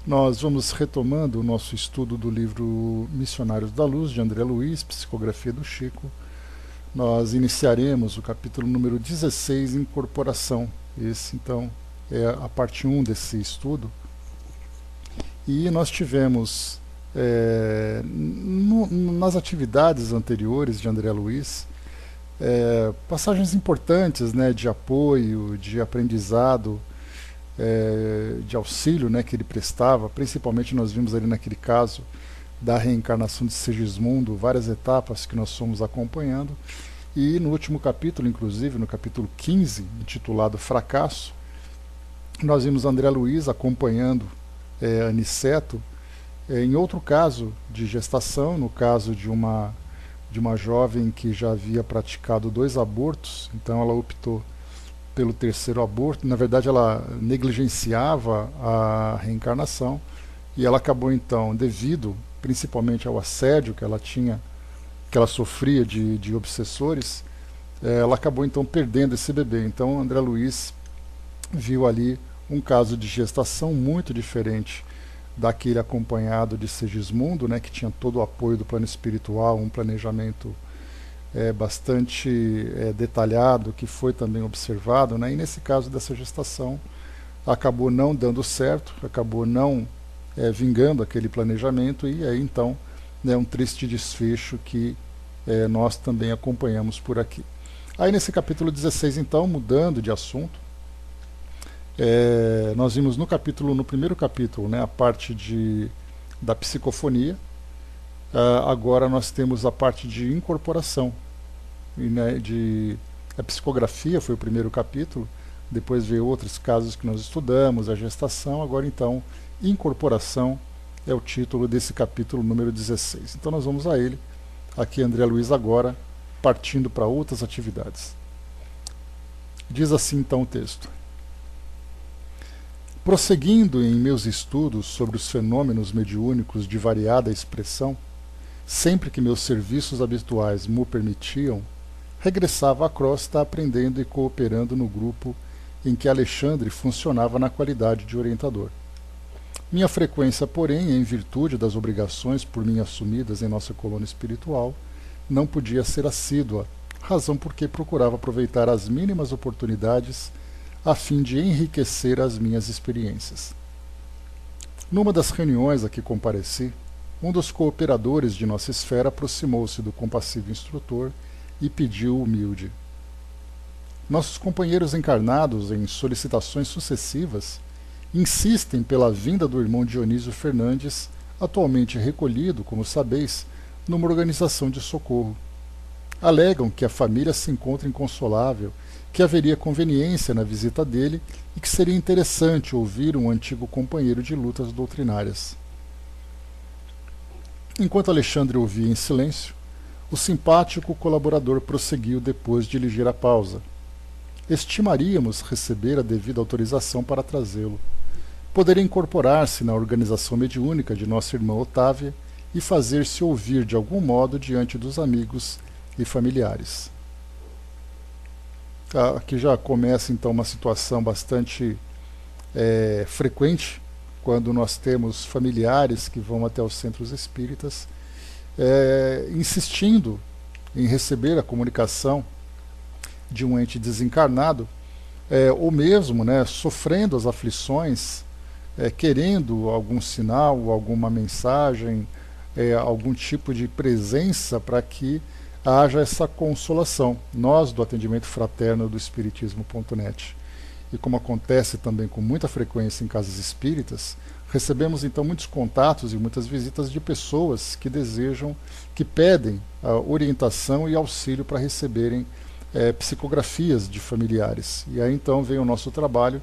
Nós vamos retomando o nosso estudo do livro Missionários da Luz, de André Luiz, Psicografia do Chico. Nós iniciaremos o capítulo número 16, Incorporação. Esse, então, é a parte 1 desse estudo. E nós tivemos, nas atividades anteriores de André Luiz, passagens importantes, né, de apoio, de aprendizado, de auxílio, né, que ele prestava. Principalmente nós vimos ali naquele caso da reencarnação de Segismundo, várias etapas que nós fomos acompanhando. E no último capítulo, inclusive, no capítulo 15, intitulado Fracasso, nós vimos André Luiz acompanhando Aniceto em outro caso de gestação, no caso de uma jovem que já havia praticado 2 abortos. Então ela optou pelo terceiro aborto. Na verdade, ela negligenciava a reencarnação, e ela acabou então, devido principalmente ao assédio que ela tinha, que ela sofria de obsessores, ela acabou então perdendo esse bebê. Então André Luiz viu ali um caso de gestação muito diferente daquele acompanhado de Segismundo, né, que tinha todo o apoio do plano espiritual, um planejamento bastante detalhado, que foi também observado, né? E nesse caso dessa gestação acabou não dando certo, acabou não vingando aquele planejamento, e aí então, né, um triste desfecho que nós também acompanhamos por aqui. Aí nesse capítulo 16, então, mudando de assunto, nós vimos no primeiro capítulo, né, a parte da psicofonia. Agora nós temos a parte de incorporação. E, né, a psicografia foi o primeiro capítulo, depois veio outros casos que nós estudamos, a gestação. Agora então, incorporação é o título desse capítulo número 16. Então nós vamos a ele, aqui André Luiz agora, partindo para outras atividades. Diz assim então o texto: prosseguindo em meus estudos sobre os fenômenos mediúnicos de variada expressão, sempre que meus serviços habituais me permitiam, regressava à crosta aprendendo e cooperando no grupo em que Alexandre funcionava na qualidade de orientador. Minha frequência, porém, em virtude das obrigações por mim assumidas em nossa colônia espiritual, não podia ser assídua, razão porque procurava aproveitar as mínimas oportunidades a fim de enriquecer as minhas experiências. Numa das reuniões a que compareci, um dos cooperadores de nossa esfera aproximou-se do compassivo instrutor e pediu humilde: nossos companheiros encarnados, em solicitações sucessivas, insistem pela vinda do irmão Dionísio Fernandes, atualmente recolhido, como sabeis, numa organização de socorro. Alegam que a família se encontra inconsolável, que haveria conveniência na visita dele e que seria interessante ouvir um antigo companheiro de lutas doutrinárias. Enquanto Alexandre ouvia em silêncio, o simpático colaborador prosseguiu depois de ligeira pausa: estimaríamos receber a devida autorização para trazê-lo. Poderia incorporar-se na organização mediúnica de nossa irmã Otávia e fazer-se ouvir de algum modo diante dos amigos e familiares. Aqui já começa então uma situação bastante frequente, quando nós temos familiares que vão até os centros espíritas insistindo em receber a comunicação de um ente desencarnado, ou mesmo, né, sofrendo as aflições, querendo algum sinal, alguma mensagem, algum tipo de presença para que haja essa consolação. Nós, do Atendimento Fraterno do Espiritismo.net, e como acontece também com muita frequência em casas espíritas, recebemos então muitos contatos e muitas visitas de pessoas que desejam, que pedem orientação e auxílio para receberem psicografias de familiares. E aí então vem o nosso trabalho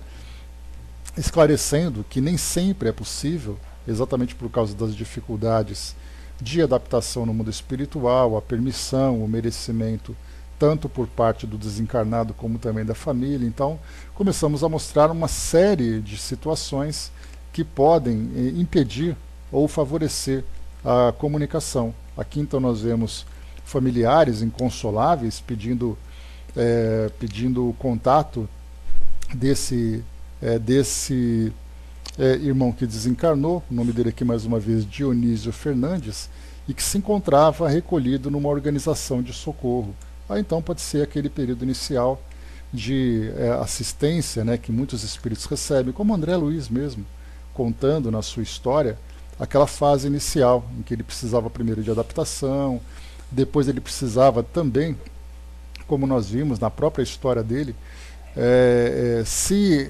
esclarecendo que nem sempre é possível, exatamente por causa das dificuldades de adaptação no mundo espiritual, a permissão, o merecimento, tanto por parte do desencarnado como também da família. Então, começamos a mostrar uma série de situações que podem impedir ou favorecer a comunicação. Aqui, então, nós vemos familiares inconsoláveis pedindo o contato desse irmão que desencarnou, o nome dele aqui mais uma vez Dionísio Fernandes, e que se encontrava recolhido numa organização de socorro. Aí então pode ser aquele período inicial de assistência, né, que muitos espíritos recebem, como André Luiz mesmo, contando na sua história aquela fase inicial, em que ele precisava primeiro de adaptação, depois ele precisava também, como nós vimos na própria história dele, se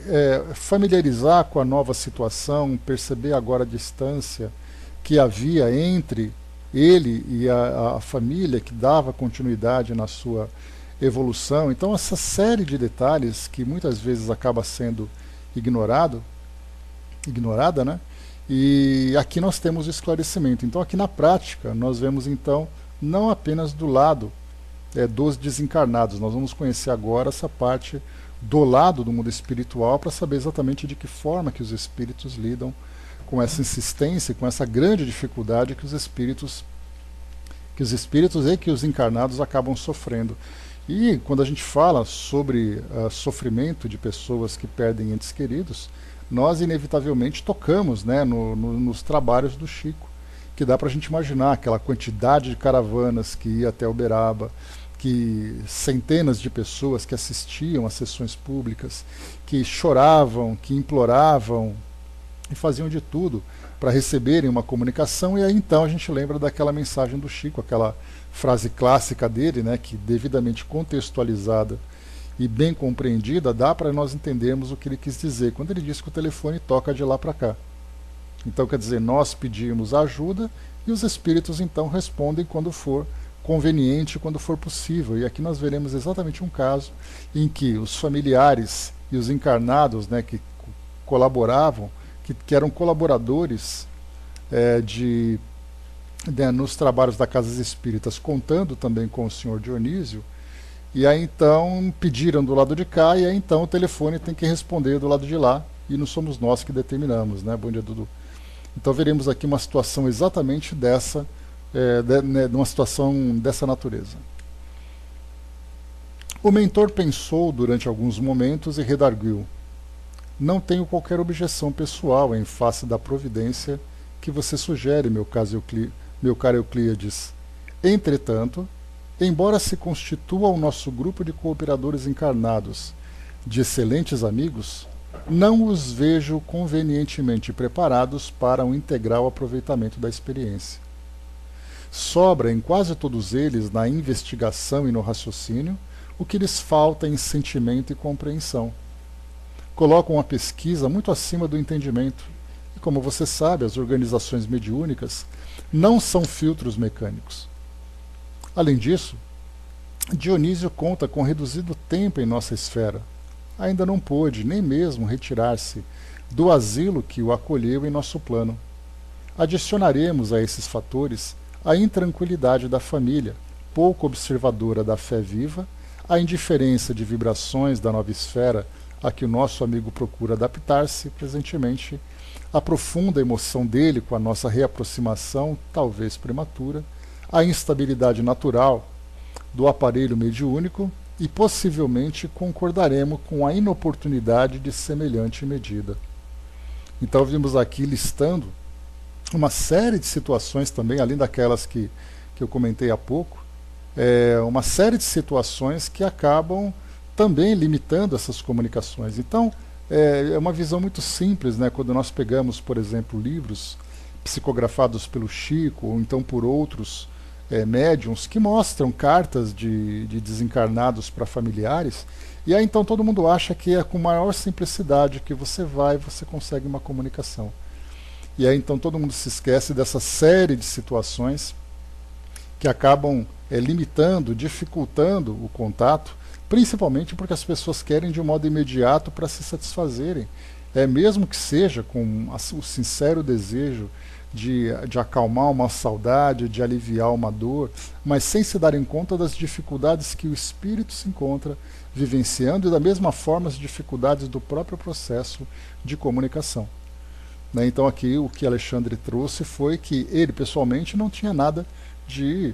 familiarizar com a nova situação, perceber agora a distância que havia entre ele e a família, que dava continuidade na sua evolução. Então essa série de detalhes que muitas vezes acaba sendo ignorada, né? E aqui nós temos o esclarecimento. Então aqui na prática nós vemos então não apenas do lado dos desencarnados, nós vamos conhecer agora essa parte do lado do mundo espiritual para saber exatamente de que forma que os espíritos lidam com essa insistência, com essa grande dificuldade que os espíritos e que os encarnados acabam sofrendo. E quando a gente fala sobre sofrimento de pessoas que perdem entes queridos, nós inevitavelmente tocamos, né, nos trabalhos do Chico, que dá para a gente imaginar aquela quantidade de caravanas que ia até Uberaba, que centenas de pessoas que assistiam às sessões públicas, que choravam, que imploravam e faziam de tudo para receberem uma comunicação. E aí então a gente lembra daquela mensagem do Chico, aquela frase clássica dele, né, que devidamente contextualizada e bem compreendida, dá para nós entendermos o que ele quis dizer quando ele disse que o telefone toca de lá para cá. Então quer dizer, nós pedimos ajuda e os espíritos então respondem quando for conveniente, quando for possível. E aqui nós veremos exatamente um caso em que os familiares e os encarnados, né, que colaboravam, que eram colaboradores nos trabalhos da Casas Espíritas, contando também com o senhor Dionísio, e aí então pediram do lado de cá, e aí então o telefone tem que responder do lado de lá, e não somos nós que determinamos, né? Bom dia, Dudu. Então veremos aqui uma situação exatamente dessa, uma situação dessa natureza. O mentor pensou durante alguns momentos e redarguiu: não tenho qualquer objeção pessoal em face da providência que você sugere, meu caro Euclíades. Entretanto, embora se constitua o nosso grupo de cooperadores encarnados de excelentes amigos, não os vejo convenientemente preparados para um integral aproveitamento da experiência. Sobra em quase todos eles, na investigação e no raciocínio, o que lhes falta em sentimento e compreensão. Colocam a pesquisa muito acima do entendimento. E como você sabe, as organizações mediúnicas não são filtros mecânicos. Além disso, Dionísio conta com reduzido tempo em nossa esfera. Ainda não pôde nem mesmo retirar-se do asilo que o acolheu em nosso plano. Adicionaremos a esses fatores a intranquilidade da família, pouco observadora da fé viva, a indiferença de vibrações da nova esfera a que o nosso amigo procura adaptar-se presentemente, a profunda emoção dele com a nossa reaproximação, talvez prematura, a instabilidade natural do aparelho mediúnico e possivelmente concordaremos com a inoportunidade de semelhante medida. Então vimos aqui listando uma série de situações também, além daquelas que eu comentei há pouco, uma série de situações que acabam também limitando essas comunicações. Então, é uma visão muito simples, né? Quando nós pegamos, por exemplo, livros psicografados pelo Chico, ou então por outros médiums, que mostram cartas de desencarnados para familiares, e aí então todo mundo acha que é com maior simplicidade que você consegue uma comunicação. E aí então todo mundo se esquece dessa série de situações que acabam limitando, dificultando o contato, principalmente porque as pessoas querem de um modo imediato para se satisfazerem, mesmo que seja com o sincero desejo de acalmar uma saudade, de aliviar uma dor, mas sem se darem conta das dificuldades que o espírito se encontra vivenciando e da mesma forma as dificuldades do próprio processo de comunicação. Então aqui o que Alexandre trouxe foi que ele pessoalmente não tinha nada de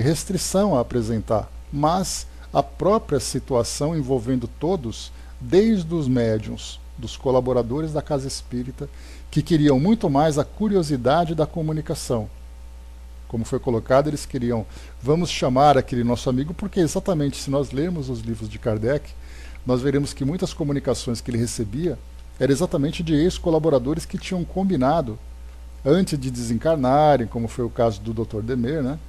restrição a apresentar, mas a própria situação envolvendo todos, desde os médiuns dos colaboradores da casa espírita, que queriam muito mais a curiosidade da comunicação. Como foi colocado, eles queriam, vamos chamar aquele nosso amigo, porque exatamente se nós lermos os livros de Kardec, nós veremos que muitas comunicações que ele recebia eram exatamente de ex-colaboradores que tinham combinado antes de desencarnarem, como foi o caso do Dr. Demer, né?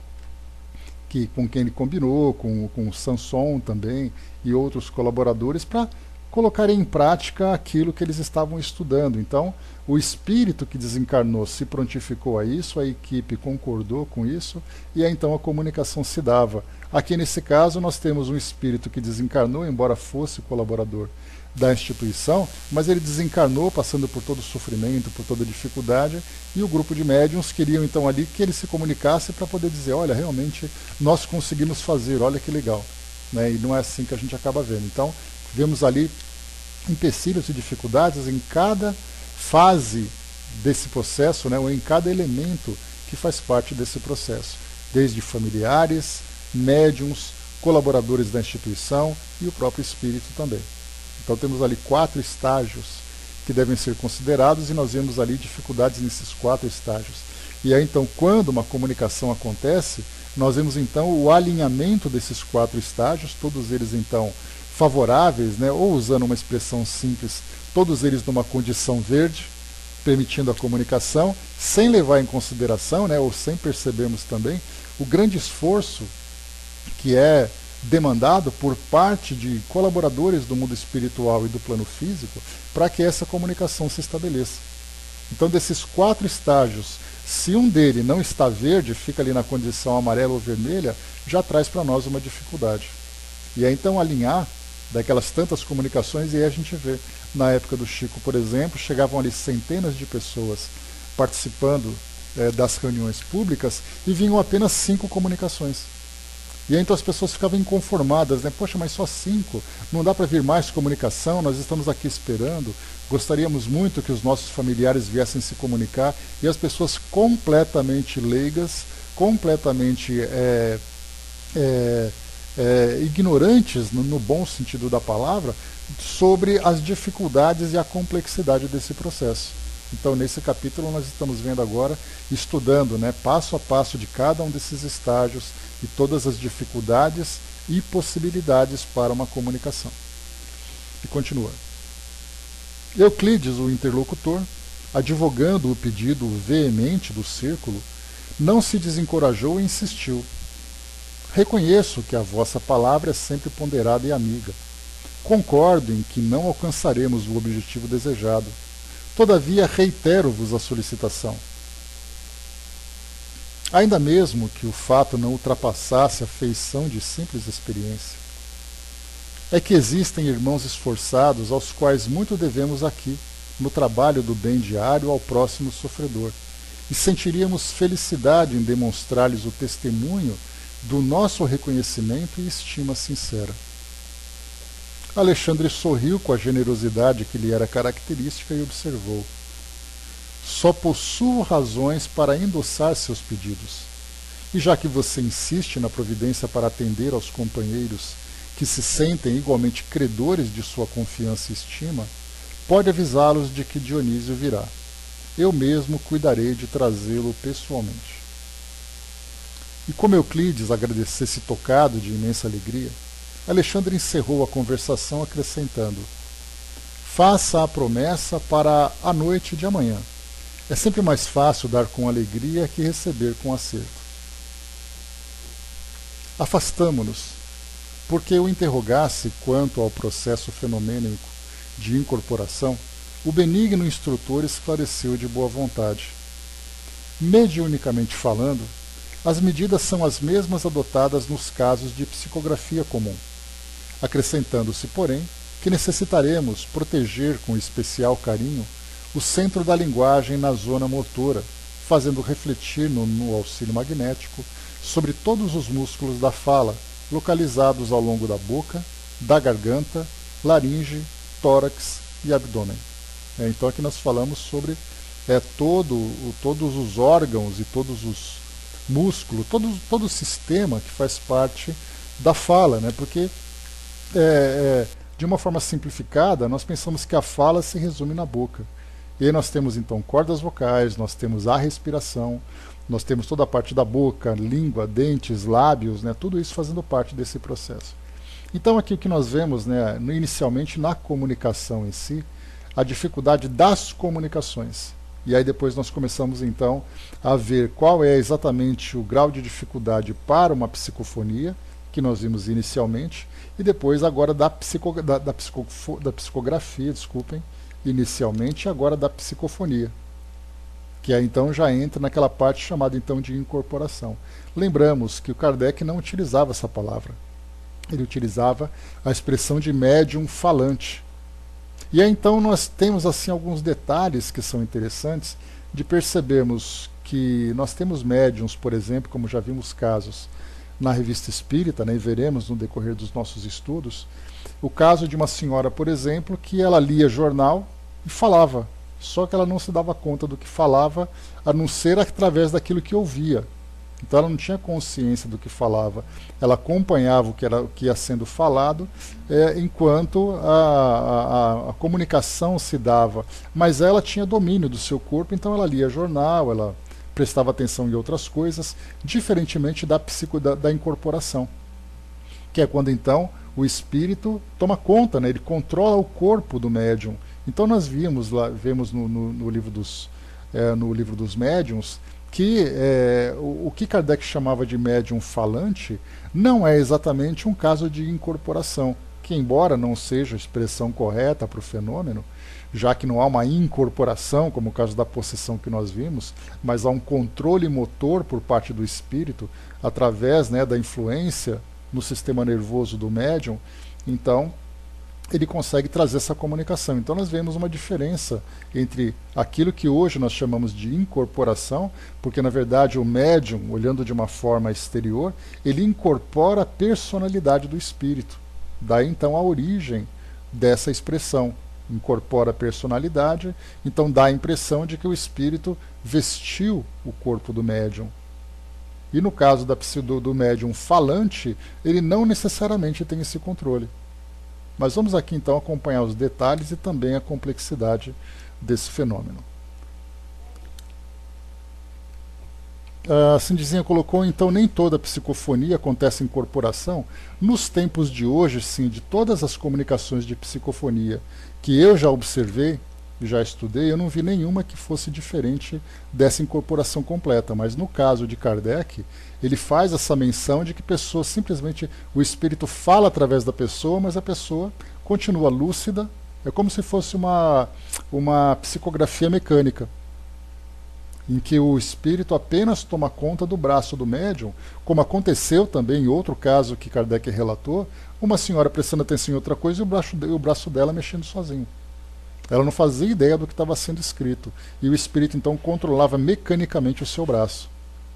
Com quem ele combinou, com o Sanson também e outros colaboradores, para colocarem em prática aquilo que eles estavam estudando. Então, o espírito que desencarnou se prontificou a isso, a equipe concordou com isso, e aí então a comunicação se dava. Aqui nesse caso nós temos um espírito que desencarnou, embora fosse colaborador da instituição, mas ele desencarnou passando por todo o sofrimento, por toda a dificuldade, e o grupo de médiuns queriam então ali que ele se comunicasse para poder dizer, olha, realmente nós conseguimos fazer, olha que legal. Né? E não é assim que a gente acaba vendo. Então, vemos ali empecilhos e dificuldades em cada fase desse processo, né, ou em cada elemento que faz parte desse processo, desde familiares, médiums, colaboradores da instituição e o próprio espírito também. Então temos ali 4 estágios que devem ser considerados e nós vemos ali dificuldades nesses 4 estágios. E aí então, quando uma comunicação acontece, nós vemos então o alinhamento desses 4 estágios, todos eles então favoráveis, né, ou usando uma expressão simples, todos eles numa condição verde, permitindo a comunicação, sem levar em consideração, né, ou sem percebermos também, o grande esforço que é demandado por parte de colaboradores do mundo espiritual e do plano físico para que essa comunicação se estabeleça. Então, desses 4 estágios, se um dele não está verde, fica ali na condição amarela ou vermelha, já traz para nós uma dificuldade. E aí então alinhar daquelas tantas comunicações, e aí a gente vê, na época do Chico, por exemplo, chegavam ali centenas de pessoas participando das reuniões públicas e vinham apenas 5 comunicações. E aí então as pessoas ficavam inconformadas, né? Poxa, mas só 5? Não dá para vir mais comunicação? Nós estamos aqui esperando, gostaríamos muito que os nossos familiares viessem se comunicar, e as pessoas completamente leigas, completamente ignorantes, no bom sentido da palavra, sobre as dificuldades e a complexidade desse processo. Então, nesse capítulo, nós estamos vendo agora, estudando, né, passo a passo de cada um desses estágios e todas as dificuldades e possibilidades para uma comunicação. E continua. Euclides, o interlocutor, advogando o pedido veemente do círculo, não se desencorajou e insistiu. Reconheço que a vossa palavra é sempre ponderada e amiga. Concordo em que não alcançaremos o objetivo desejado. Todavia, reitero-vos a solicitação. Ainda mesmo que o fato não ultrapassasse a feição de simples experiência, é que existem irmãos esforçados aos quais muito devemos aqui, no trabalho do bem diário ao próximo sofredor, e sentiríamos felicidade em demonstrar-lhes o testemunho do nosso reconhecimento e estima sincera. Alexandre sorriu com a generosidade que lhe era característica e observou. Só possuo razões para endossar seus pedidos. E já que você insiste na providência para atender aos companheiros que se sentem igualmente credores de sua confiança e estima, pode avisá-los de que Dionísio virá. Eu mesmo cuidarei de trazê-lo pessoalmente. E como Euclides agradecesse tocado de imensa alegria, Alexandre encerrou a conversação acrescentando: faça a promessa para a noite de amanhã. É sempre mais fácil dar com alegria que receber com acerto. Afastamo-nos, porque eu interrogasse quanto ao processo fenomênico de incorporação, o benigno instrutor esclareceu de boa vontade. Mediunicamente falando, as medidas são as mesmas adotadas nos casos de psicografia comum, acrescentando-se, porém, que necessitaremos proteger com especial carinho o centro da linguagem na zona motora, fazendo refletir no auxílio magnético sobre todos os músculos da fala, localizados ao longo da boca, da garganta, laringe, tórax e abdômen. Então aqui nós falamos sobre todos os órgãos e todos os músculos, todo o sistema que faz parte da fala, né? Porque De uma forma simplificada, nós pensamos que a fala se resume na boca. E aí nós temos então cordas vocais, nós temos a respiração, nós temos toda a parte da boca, língua, dentes, lábios, né, tudo isso fazendo parte desse processo. Então aqui o que nós vemos, né, inicialmente na comunicação em si, a dificuldade das comunicações. E aí depois nós começamos então a ver qual é exatamente o grau de dificuldade para uma psicofonia, que nós vimos inicialmente, e depois agora da psicografia, desculpem, inicialmente, e agora da psicofonia, que aí então já entra naquela parte chamada então de incorporação. Lembramos que o Kardec não utilizava essa palavra, ele utilizava a expressão de médium falante. E aí então nós temos assim alguns detalhes que são interessantes de percebermos que nós temos médiums, por exemplo, como já vimos casos na Revista Espírita, né, e veremos no decorrer dos nossos estudos, o caso de uma senhora, por exemplo, que ela lia jornal e falava, só que ela não se dava conta do que falava, a não ser através daquilo que ouvia. Então ela não tinha consciência do que falava, ela acompanhava o que ia sendo falado, enquanto a comunicação se dava, mas ela tinha domínio do seu corpo, então ela lia jornal, ela prestava atenção em outras coisas, diferentemente da incorporação, que é quando então o espírito toma conta, né, ele controla o corpo do médium. Então nós vemos no livro dos médiuns que o que Kardec chamava de médium falante não é exatamente um caso de incorporação, que embora não seja a expressão correta para o fenômeno, já que não há uma incorporação, como o caso da possessão que nós vimos, mas há um controle motor por parte do espírito, através, né, da influência no sistema nervoso do médium, então ele consegue trazer essa comunicação. Então nós vemos uma diferença entre aquilo que hoje nós chamamos de incorporação, porque na verdade o médium, olhando de uma forma exterior, ele incorpora a personalidade do espírito. Daí então a origem dessa expressão, incorpora a personalidade, então dá a impressão de que o espírito vestiu o corpo do médium. E no caso do médium falante, ele não necessariamente tem esse controle. Mas vamos aqui então acompanhar os detalhes e também a complexidade desse fenômeno. A Cindizinha colocou, então, nem toda psicofonia acontece em incorporação. Nos tempos de hoje, sim, de todas as comunicações de psicofonia que eu já observei, já estudei, eu não vi nenhuma que fosse diferente dessa incorporação completa. Mas no caso de Kardec, ele faz essa menção de que pessoa simplesmente, o espírito fala através da pessoa, mas a pessoa continua lúcida, é como se fosse uma psicografia mecânica, em que o espírito apenas toma conta do braço do médium, como aconteceu também em outro caso que Kardec relatou, uma senhora prestando atenção em outra coisa e o braço dela mexendo sozinho. Ela não fazia ideia do que estava sendo escrito, e o espírito então controlava mecanicamente o seu braço,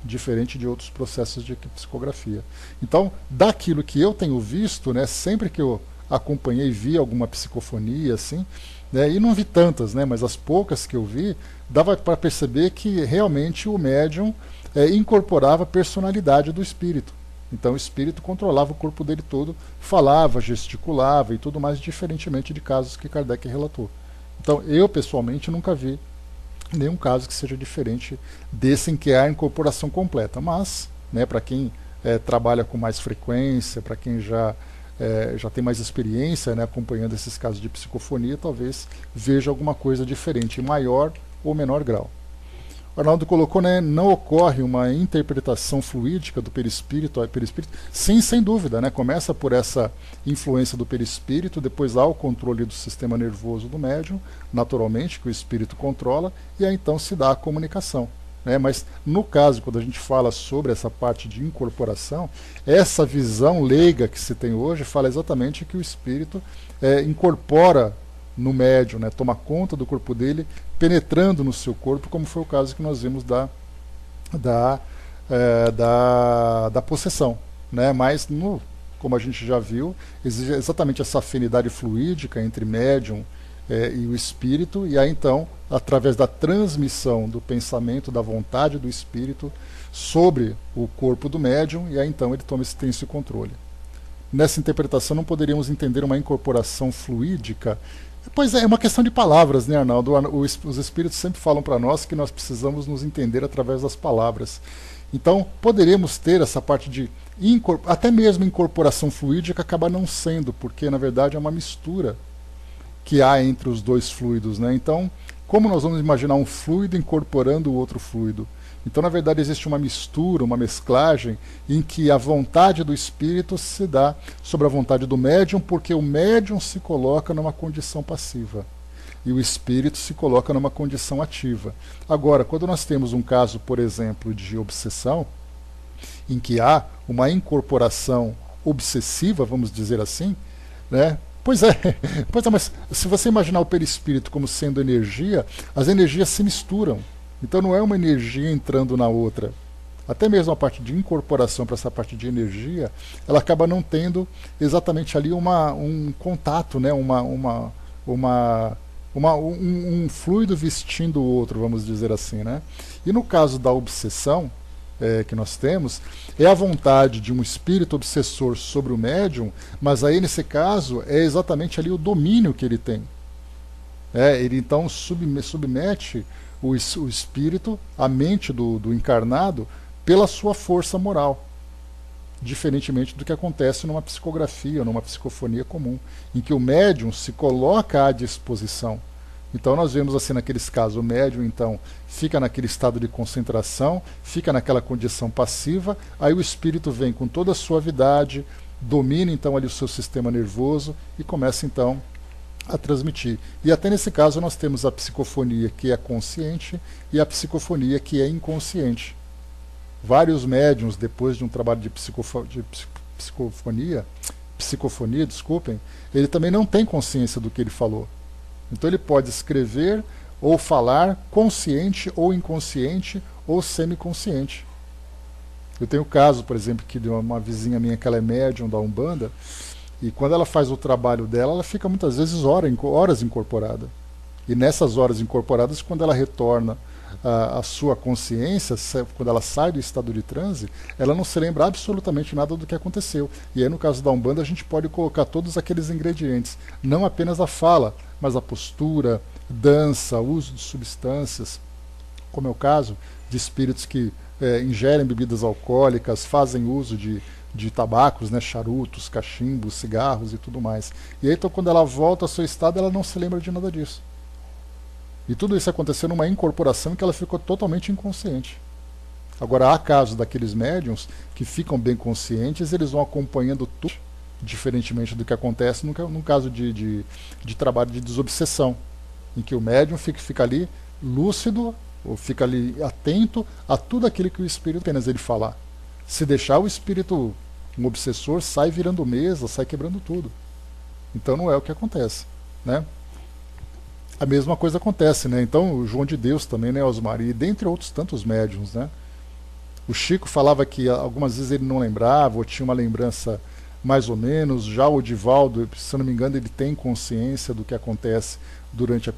diferente de outros processos de psicografia. Então, daquilo que eu tenho visto, né, sempre que eu acompanhei e vi alguma psicofonia, assim, né, e não vi tantas, né, mas as poucas que eu vi, dava para perceber que realmente o médium incorporava a personalidade do espírito. Então o espírito controlava o corpo dele todo, falava, gesticulava e tudo mais, diferentemente de casos que Kardec relatou. Então eu pessoalmente nunca vi nenhum caso que seja diferente desse em que há a incorporação completa, mas, né, para quem trabalha com mais frequência, para quem já tem mais experiência, né, acompanhando esses casos de psicofonia, talvez veja alguma coisa diferente, em maior ou menor grau. O Arnaldo colocou, né, não ocorre uma interpretação fluídica do perispírito ao perispírito? Sim, sem dúvida, né, começa por essa influência do perispírito, depois há o controle do sistema nervoso do médium, naturalmente, que o espírito controla, e aí então se dá a comunicação. Mas no caso, quando a gente fala sobre essa parte de incorporação, essa visão leiga que se tem hoje fala exatamente que o espírito incorpora no médium, né, toma conta do corpo dele, penetrando no seu corpo, como foi o caso que nós vimos da possessão. Né? Mas, como a gente já viu, existe exatamente essa afinidade fluídica entre médium e o espírito, e aí então, através da transmissão do pensamento, da vontade do espírito sobre o corpo do médium, e aí então ele tem esse controle. nessa interpretação não poderíamos entender uma incorporação fluídica? Pois é, é uma questão de palavras, né, Arnaldo? Os espíritos sempre falam para nós que nós precisamos nos entender através das palavras. Então, poderíamos ter essa parte de até mesmo incorporação fluídica acaba não sendo, porque na verdade é uma mistura que há entre os dois fluidos, né? Então, como nós vamos imaginar um fluido incorporando o outro fluido? Então, na verdade, existe uma mistura, uma mesclagem, em que a vontade do espírito se dá sobre a vontade do médium, porque o médium se coloca numa condição passiva e o espírito se coloca numa condição ativa. Agora, quando nós temos um caso, por exemplo, de obsessão, em que há uma incorporação obsessiva, vamos dizer assim, né? Pois é, mas se você imaginar o perispírito como sendo energia, as energias se misturam. Então não é uma energia entrando na outra. Até mesmo a parte de incorporação para essa parte de energia, ela acaba não tendo exatamente ali um contato, né? Um fluido vestindo o outro, vamos dizer assim, né? E no caso da obsessão, que nós temos, é a vontade de um espírito obsessor sobre o médium, mas aí nesse caso é exatamente ali o domínio que ele tem. Ele então submete o espírito, a mente do encarnado, pela sua força moral, diferentemente do que acontece numa psicografia, numa psicofonia comum, em que o médium se coloca à disposição. Então nós vemos assim naqueles casos, o médium então fica naquele estado de concentração, fica naquela condição passiva, aí o espírito vem com toda a suavidade, domina então ali o seu sistema nervoso e começa então a transmitir. E até nesse caso nós temos a psicofonia que é consciente e a psicofonia que é inconsciente. Vários médiuns, depois de um trabalho de psicofonia, desculpem, ele também não tem consciência do que ele falou. Então ele pode escrever ou falar consciente ou inconsciente ou semiconsciente. Eu tenho o caso, por exemplo, que de uma vizinha minha que ela é médium da Umbanda, e quando ela faz o trabalho dela, ela fica muitas vezes horas incorporada. E nessas horas incorporadas, quando ela retorna a sua consciência, quando ela sai do estado de transe, ela não se lembra absolutamente nada do que aconteceu. E aí no caso da Umbanda a gente pode colocar todos aqueles ingredientes, não apenas a fala, mas a postura, dança, uso de substâncias, como é o caso de espíritos que ingerem bebidas alcoólicas, fazem uso de tabacos, né, charutos, cachimbos, cigarros e tudo mais. E aí então quando ela volta ao seu estado, ela não se lembra de nada disso. E tudo isso aconteceu numa incorporação em que ela ficou totalmente inconsciente. Agora, há casos daqueles médiums que ficam bem conscientes, eles vão acompanhando tudo, diferentemente do que acontece num caso de trabalho de desobsessão, em que o médium fica ali lúcido, ou fica ali atento a tudo aquilo que o espírito apenas ele falar. Se deixar, o espírito, um obsessor, sai virando mesa, sai quebrando tudo. Então não é o que acontece, né? A mesma coisa acontece, né? Então o João de Deus também, né, Osmar, e dentre outros tantos médiums, né? O Chico falava que algumas vezes ele não lembrava, ou tinha uma lembrança mais ou menos. Já o Divaldo, se eu não me engano, ele tem consciência do que acontece durante a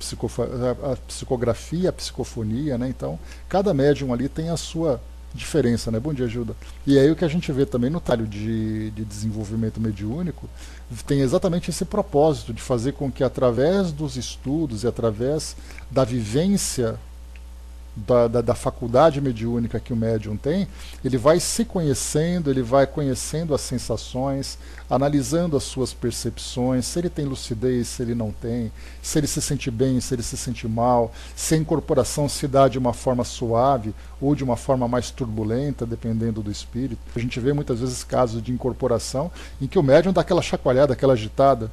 psicografia, a psicofonia, né? Então cada médium ali tem a sua diferença, né? Bom dia, Gilda. E aí o que a gente vê também no talho de desenvolvimento mediúnico tem exatamente esse propósito de fazer com que através dos estudos e através da vivência da faculdade mediúnica que o médium tem, ele vai se conhecendo, ele vai conhecendo as sensações, analisando as suas percepções, se ele tem lucidez, se ele não tem, se ele se sente bem, se ele se sente mal, se a incorporação se dá de uma forma suave ou de uma forma mais turbulenta, dependendo do espírito. A gente vê muitas vezes casos de incorporação em que o médium dá aquela chacoalhada, aquela agitada,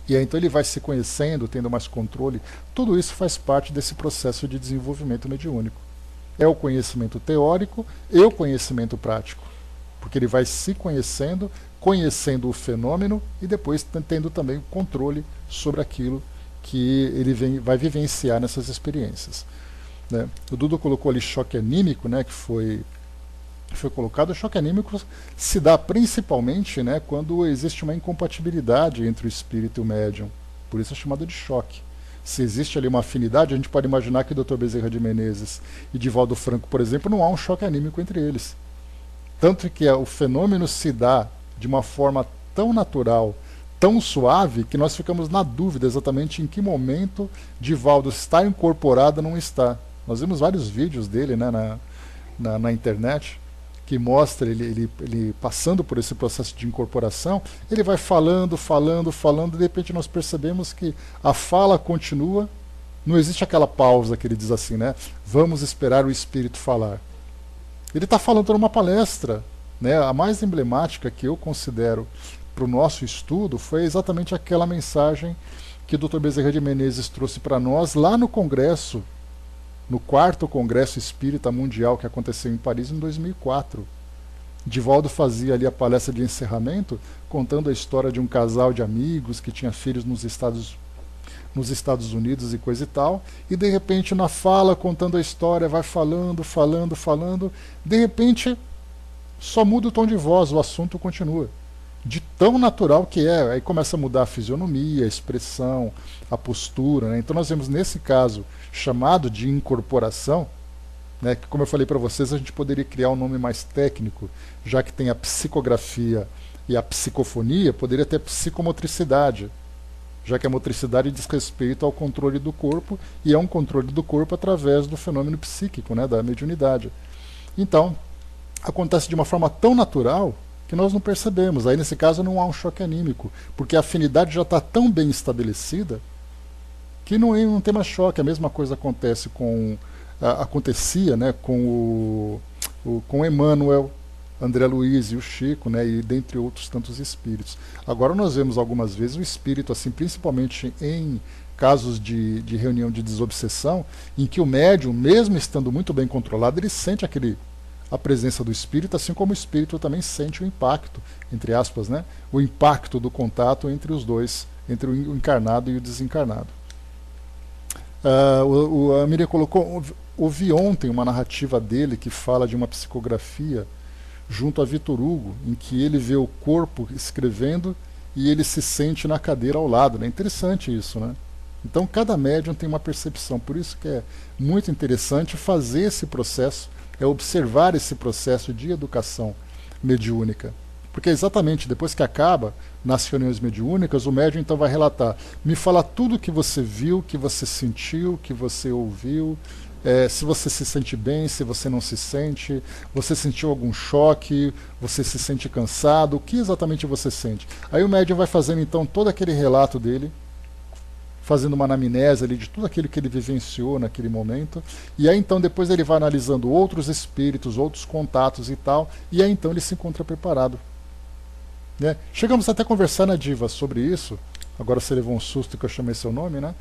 e aí então ele vai se conhecendo, tendo mais controle. Tudo isso faz parte desse processo de desenvolvimento mediúnico. É o conhecimento teórico e o conhecimento prático. Porque ele vai se conhecendo, conhecendo o fenômeno e depois tendo também o controle sobre aquilo que ele vai vivenciar nessas experiências, né? O Dudu colocou ali choque anímico, né, que foi colocado. O choque anímico se dá principalmente, né, quando existe uma incompatibilidade entre o espírito e o médium. Por isso é chamado de choque. Se existe ali uma afinidade, a gente pode imaginar que o Dr. Bezerra de Menezes e Divaldo Franco, por exemplo, não há um choque anímico entre eles. Tanto que o fenômeno se dá de uma forma tão natural, tão suave, que nós ficamos na dúvida exatamente em que momento Divaldo está incorporado ou não está. Nós vimos vários vídeos dele, né, na internet, que mostra ele passando por esse processo de incorporação. Ele vai falando, e de repente nós percebemos que a fala continua, não existe aquela pausa que ele diz assim, né? Vamos esperar o Espírito falar. Ele está falando numa palestra, né? A mais emblemática que eu considero para o nosso estudo foi exatamente aquela mensagem que o Dr. Bezerra de Menezes trouxe para nós lá no Congresso, no 4º Congresso Espírita Mundial que aconteceu em Paris em 2004. Divaldo fazia ali a palestra de encerramento, contando a história de um casal de amigos que tinha filhos nos Estados Unidos e coisa e tal, e de repente na fala, contando a história, vai falando, de repente só muda o tom de voz, o assunto continua. De tão natural que é, aí começa a mudar a fisionomia, a expressão, a postura, né? Então nós vemos nesse caso chamado de incorporação, né, que como eu falei para vocês, a gente poderia criar um nome mais técnico, já que tem a psicografia e a psicofonia, poderia ter a psicomotricidade, já que a motricidade diz respeito ao controle do corpo, e é um controle do corpo através do fenômeno psíquico, né, da mediunidade. Então, acontece de uma forma tão natural que nós não percebemos. Aí nesse caso não há um choque anímico, porque a afinidade já está tão bem estabelecida que não tem mais choque. A mesma coisa acontece acontecia, né, com com Emmanuel, André Luiz e o Chico, né, e dentre outros tantos espíritos. Agora nós vemos algumas vezes o espírito, assim, principalmente em casos de reunião de desobsessão, em que o médium, mesmo estando muito bem controlado, ele sente a presença do espírito, assim como o espírito também sente o impacto, entre aspas, né, o impacto do contato entre os dois, entre o encarnado e o desencarnado. A Miriam colocou, ouvi ontem uma narrativa dele que fala de uma psicografia junto a Vitor Hugo, em que ele vê o corpo escrevendo e ele se sente na cadeira ao lado. É interessante isso, né? Então cada médium tem uma percepção, por isso que é muito interessante fazer esse processo, observar esse processo de educação mediúnica. Porque exatamente depois que acaba, nas reuniões mediúnicas, o médium então vai relatar, me fala tudo o que você viu, que você sentiu, que você ouviu, se você se sente bem, se você não se sente, você sentiu algum choque, você se sente cansado, o que exatamente você sente? Aí o médium vai fazendo então todo aquele relato dele, fazendo uma anamnese ali de tudo aquilo que ele vivenciou naquele momento, e aí então depois ele vai analisando outros espíritos, outros contatos e tal, e aí então ele se encontra preparado. Né? Chegamos até a conversar na Diva sobre isso, agora você levou um susto que eu chamei seu nome, né?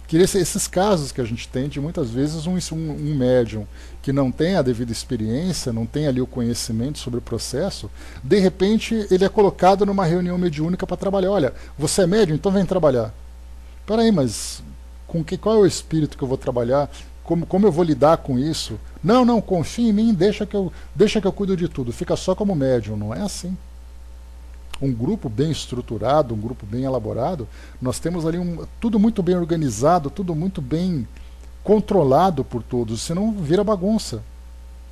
Que esses casos que a gente tem de muitas vezes um médium que não tem a devida experiência, não tem ali o conhecimento sobre o processo, de repente ele é colocado numa reunião mediúnica para trabalhar. Olha, você é médium, então vem trabalhar. Peraí, mas qual é o espírito que eu vou trabalhar? Como eu vou lidar com isso? Não, confia em mim, deixa que eu cuido de tudo, fica só como médium. Não é assim. Um grupo bem estruturado, um grupo bem elaborado, nós temos ali tudo muito bem organizado, tudo muito bem controlado por todos, senão vira bagunça.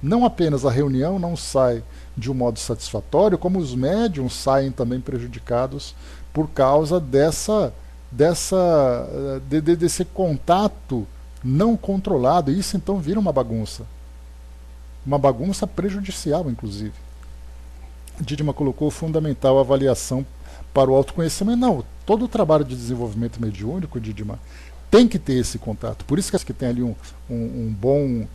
Não apenas a reunião não sai de um modo satisfatório, como os médiums saem também prejudicados por causa desse contato não controlado. Isso então vira uma bagunça prejudicial, inclusive. Didima colocou fundamental a avaliação para o autoconhecimento. Não, todo o trabalho de desenvolvimento mediúnico, Didima, tem que ter esse contato. Por isso que tem ali um bom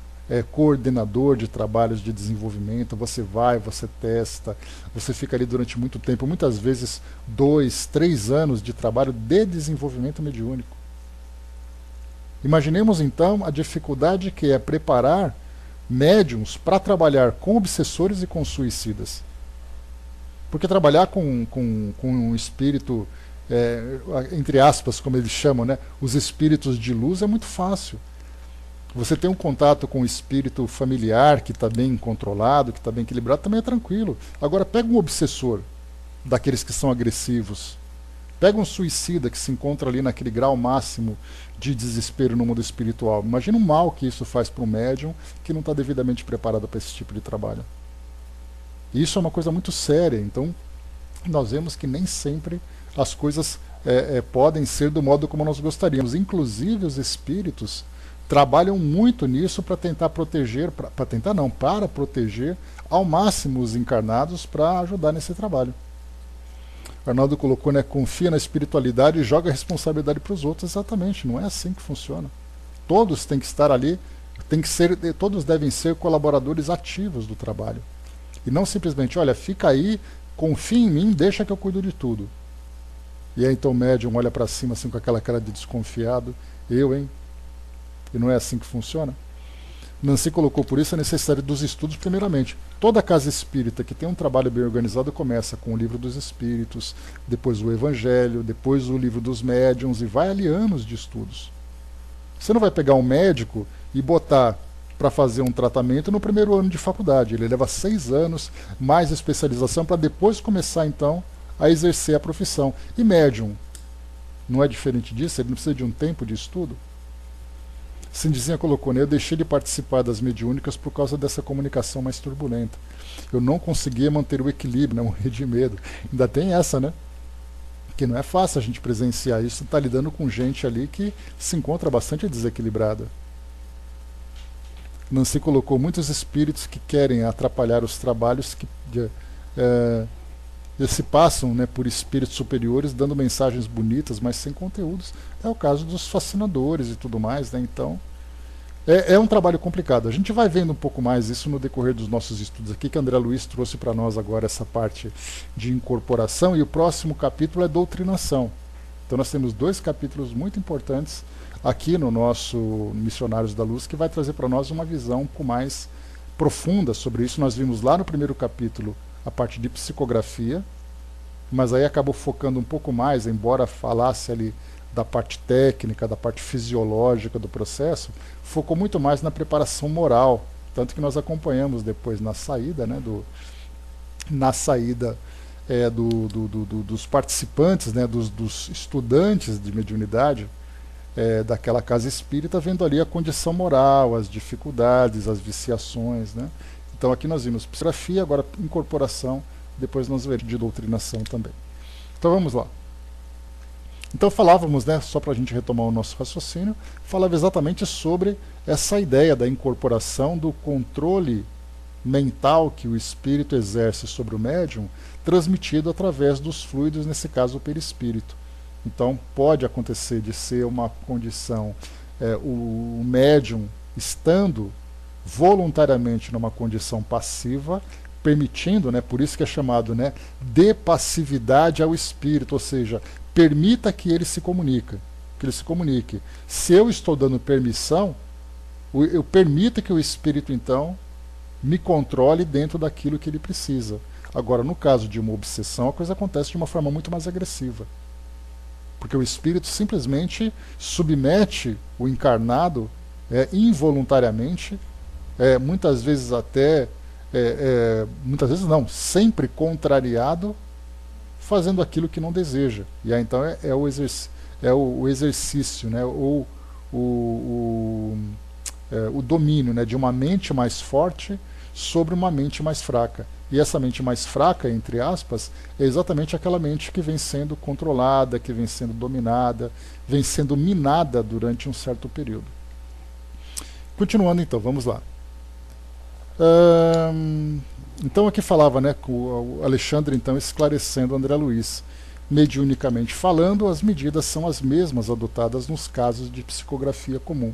coordenador de trabalhos de desenvolvimento. Você vai, você testa, você fica ali durante muito tempo, muitas vezes 2, 3 anos de trabalho de desenvolvimento mediúnico. Imaginemos então a dificuldade que é preparar médiums para trabalhar com obsessores e com suicidas. Porque trabalhar com um espírito, entre aspas, como eles chamam, né, os espíritos de luz, é muito fácil. Você tem um contato com o espírito familiar que está bem controlado, que está bem equilibrado, também é tranquilo. Agora, pega um obsessor, daqueles que são agressivos. Pega um suicida que se encontra ali naquele grau máximo de desespero no mundo espiritual. Imagina o mal que isso faz para um médium que não está devidamente preparado para esse tipo de trabalho. E isso é uma coisa muito séria, então nós vemos que nem sempre as coisas podem ser do modo como nós gostaríamos. Inclusive os espíritos trabalham muito nisso para tentar proteger, para proteger ao máximo os encarnados, para ajudar nesse trabalho. O Arnaldo colocou, né, confia na espiritualidade e joga a responsabilidade para os outros. Exatamente, não é assim que funciona. Todos têm que estar ali, todos devem ser colaboradores ativos do trabalho. E não simplesmente, olha, fica aí, confia em mim, deixa que eu cuido de tudo. E aí então o médium olha para cima assim com aquela cara de desconfiado, eu, hein? E não é assim que funciona. Nancy colocou por isso a necessidade dos estudos primeiramente. Toda casa espírita que tem um trabalho bem organizado começa com o livro dos espíritos, depois o evangelho, depois o livro dos médiuns, e vai ali anos de estudos. Você não vai pegar um médico e botar para fazer um tratamento no primeiro ano de faculdade. Ele leva 6 anos, mais especialização, para depois começar então a exercer a profissão. E médium não é diferente disso? Ele não precisa de um tempo de estudo? Cindizinha colocou, né? Eu deixei de participar das mediúnicas por causa dessa comunicação mais turbulenta. Eu não conseguia manter o equilíbrio, né? Morri de medo. Ainda tem essa, né? Que não é fácil a gente presenciar isso, tá lidando com gente ali que se encontra bastante desequilibrada. Nancy colocou muitos espíritos que querem atrapalhar os trabalhos que se passam, né, por espíritos superiores, dando mensagens bonitas, mas sem conteúdos. É o caso dos fascinadores e tudo mais, né? Então é um trabalho complicado. A gente vai vendo um pouco mais isso no decorrer dos nossos estudos aqui, que André Luiz trouxe para nós agora essa parte de incorporação, e o próximo capítulo é doutrinação. Então nós temos 2 capítulos muito importantes aqui no nosso Missionários da Luz, que vai trazer para nós uma visão um pouco mais profunda sobre isso. Nós vimos lá no primeiro capítulo a parte de psicografia, mas aí acabou focando um pouco mais, embora falasse ali da parte técnica, da parte fisiológica do processo, focou muito mais na preparação moral, tanto que nós acompanhamos depois na saída, né, dos participantes, né, dos estudantes de mediunidade daquela casa espírita, vendo ali a condição moral, as dificuldades, as viciações, né? Então aqui nós vimos psicografia, agora incorporação, depois nós veremos de doutrinação também. Então vamos lá. Então falávamos, né, só para a gente retomar o nosso raciocínio, falava exatamente sobre essa ideia da incorporação, do controle mental que o espírito exerce sobre o médium, transmitido através dos fluidos, nesse caso o perispírito. Então pode acontecer de ser uma condição, o médium estando voluntariamente numa condição passiva, permitindo, né, por isso que é chamado, né, de passividade ao espírito, ou seja, permita que ele se comunique. Se eu estou dando permissão, eu permito que o espírito então me controle dentro daquilo que ele precisa. Agora, no caso de uma obsessão, a coisa acontece de uma forma muito mais agressiva, porque o espírito simplesmente submete o encarnado involuntariamente, muitas vezes até, muitas vezes não, sempre contrariado, fazendo aquilo que não deseja. E aí então o exercício, né, ou o domínio, né, de uma mente mais forte sobre uma mente mais fraca. E essa mente mais fraca, entre aspas, é exatamente aquela mente que vem sendo controlada, que vem sendo dominada, vem sendo minada durante um certo período. Continuando então, vamos lá. Então aqui falava, né, com o Alexandre então esclarecendo André Luiz. Mediunicamente falando, as medidas são as mesmas adotadas nos casos de psicografia comum,